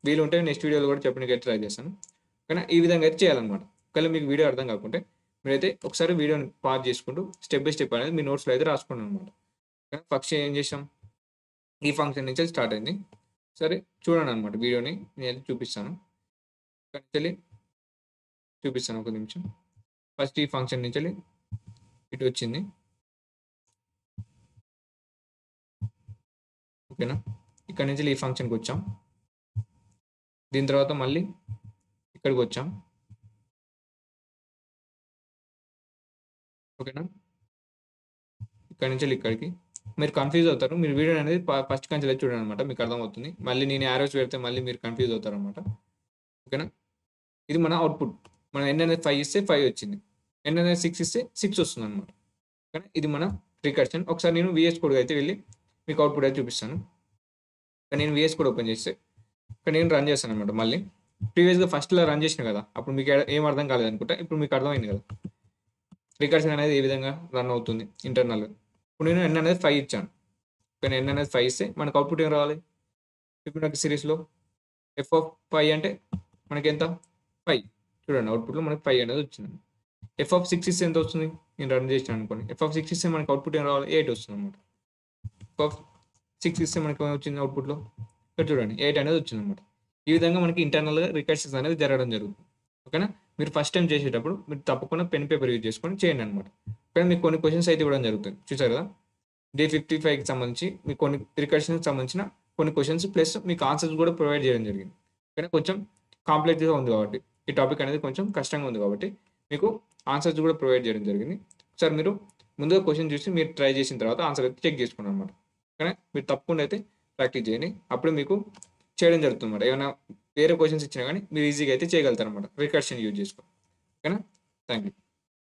వీలు ఉంటే నెక్స్ట్ వీడియోలో కూడా చెప్పడానికి ట్రై చేస్తాను. కానీ ఈ విధంగా అయితే చేయాలన్నమాట. ఒకవేళ మీకు వీడియో అర్థం కాకుంటే మీరైతే ఒకసారి వీడియోని పాజ్ చేసుకుంటూ స్టెప్ బై స్టెప్ అనేది మీ నోట్స్లో అయితే రాసుకోండి అనమాట. కానీ ఫస్ట్ ఏం చేసాం, ఈ ఫంక్షన్ నుంచి స్టార్ట్ అయింది. సరే చూడండి అనమాట, వీడియోని నేను చూపిస్తాను. కానీ చూపిస్తాను ఒక నిమిషం. ఫస్ట్ ఈ ఫంక్షన్ నుంచి ఇటు వచ్చింది. ఓకేనా. ఇక్కడ నుంచి ఈ ఫంక్షన్కి వచ్చాం. దీని తర్వాత మళ్ళీ ఇక్కడికి వచ్చాం. ఓకేనా. ఇక్కడ నుంచి ఇక్కడికి మీరు కన్ఫ్యూజ్ అవుతారు. మీరు వీడియో అనేది ఫస్ట్ కంచెలో చూడండి అనమాట, మీకు అర్థమవుతుంది. మళ్ళీ నేను యారోస్ పెడితే మళ్ళీ మీరు కన్ఫ్యూజ్ అవుతారు అనమాట. ఓకేనా. ఇది మన అవుట్పుట్. మనం n అనేది 5 ఇస్తే 5 వచ్చింది, n అనేది 6 ఇస్తే 6 వస్తుంది అనమాట. కానీ ఇది మన రికర్షన్. ఒకసారి నేను VS కోడ్ అయితే వెళ్ళి మీకు అవుట్పుట్ అయితే చూపిస్తాను. కానీ నేను VS కోడ్ ఓపెన్ చేస్తే ఇక్కడ నేను రన్ చేస్తాను అనమాట. మళ్ళీ ప్రీవియస్గా ఫస్ట్లో రన్ చేసిన కదా, అప్పుడు మీకు ఏం అర్థం కాలేదు అనుకుంటా. ఇప్పుడు మీకు అర్థమైంది కదా రికర్షన్ అనేది ఏ విధంగా రన్ అవుతుంది ఇంటర్నల్గా. ఇప్పుడు నేను n అనేది 5 ఇచ్చాను. కానీ n అనేది 5 ఇస్తే మనకు అవుట్పుట్ ఏం రావాలి, ఇప్పుడు నాకు సిరీస్లో f(5) అంటే మనకి ఎంత 5. చూడండి అవుట్పుట్లో మనకి 5 అనేది వచ్చింది. f(6) ఇస్తే ఎంత వస్తుంది, నేను రన్ చేసాను అనుకోండి. f(6) ఇస్తే మనకి అవుట్పుట్ ఏం రావాలి 8 వస్తుంది అనమాట. f(6) ఇస్తే మనకి వచ్చింది అవుట్పుట్లో, ఇక్కడ చూడండి 8 అనేది వచ్చింది అనమాట. ఈ విధంగా మనకి ఇంటర్నల్గా రికర్షన్స్ అనేది జరగడం జరుగుతుంది. ఓకేనా. మీరు ఫస్ట్ టైం చేసేటప్పుడు మీరు తప్పకుండా పెన్ పేపర్ యూజ్ చేసుకొని చేయండి అనమాట. ఇక్కడ మీకు కొన్ని క్వశ్చన్స్ అయితే ఇవ్వడం జరుగుతుంది, చూసారు కదా. డే 55కి సంబంధించి మీకు కొన్ని రికర్షన్కి సంబంధించిన కొన్ని క్వశ్చన్స్ ప్లస్ మీకు ఆన్సర్స్ కూడా ప్రొవైడ్ చేయడం జరిగింది. కానీ కొంచెం కాంప్లెక్స్గా ఉంది కాబట్టి, ఈ టాపిక్ అనేది కొంచెం కష్టంగా ఉంది కాబట్టి మీకు ఆన్సర్స్ కూడా ప్రొవైడ్ చేయడం జరిగింది. ఒకసారి మీరు ముందుగా క్వశ్చన్ చూసి మీరు ట్రై చేసిన తర్వాత ఆన్సర్ అయితే చెక్ చేసుకోండి అనమాట. ఓకేనా. మీరు తప్పకుండా అయితే ప్రాక్టీస్ చేయండి, అప్పుడు మీకు చేయడం జరుగుతుంది అన్నమాట. ఏమైనా వేరే క్వశ్చన్స్ ఇచ్చినా కానీ మీరు ఈజీగా అయితే చేయగలుగుతారు అనమాట రికర్షన్ యూజ్ చేసుకో. ఓకేనా. Thank you.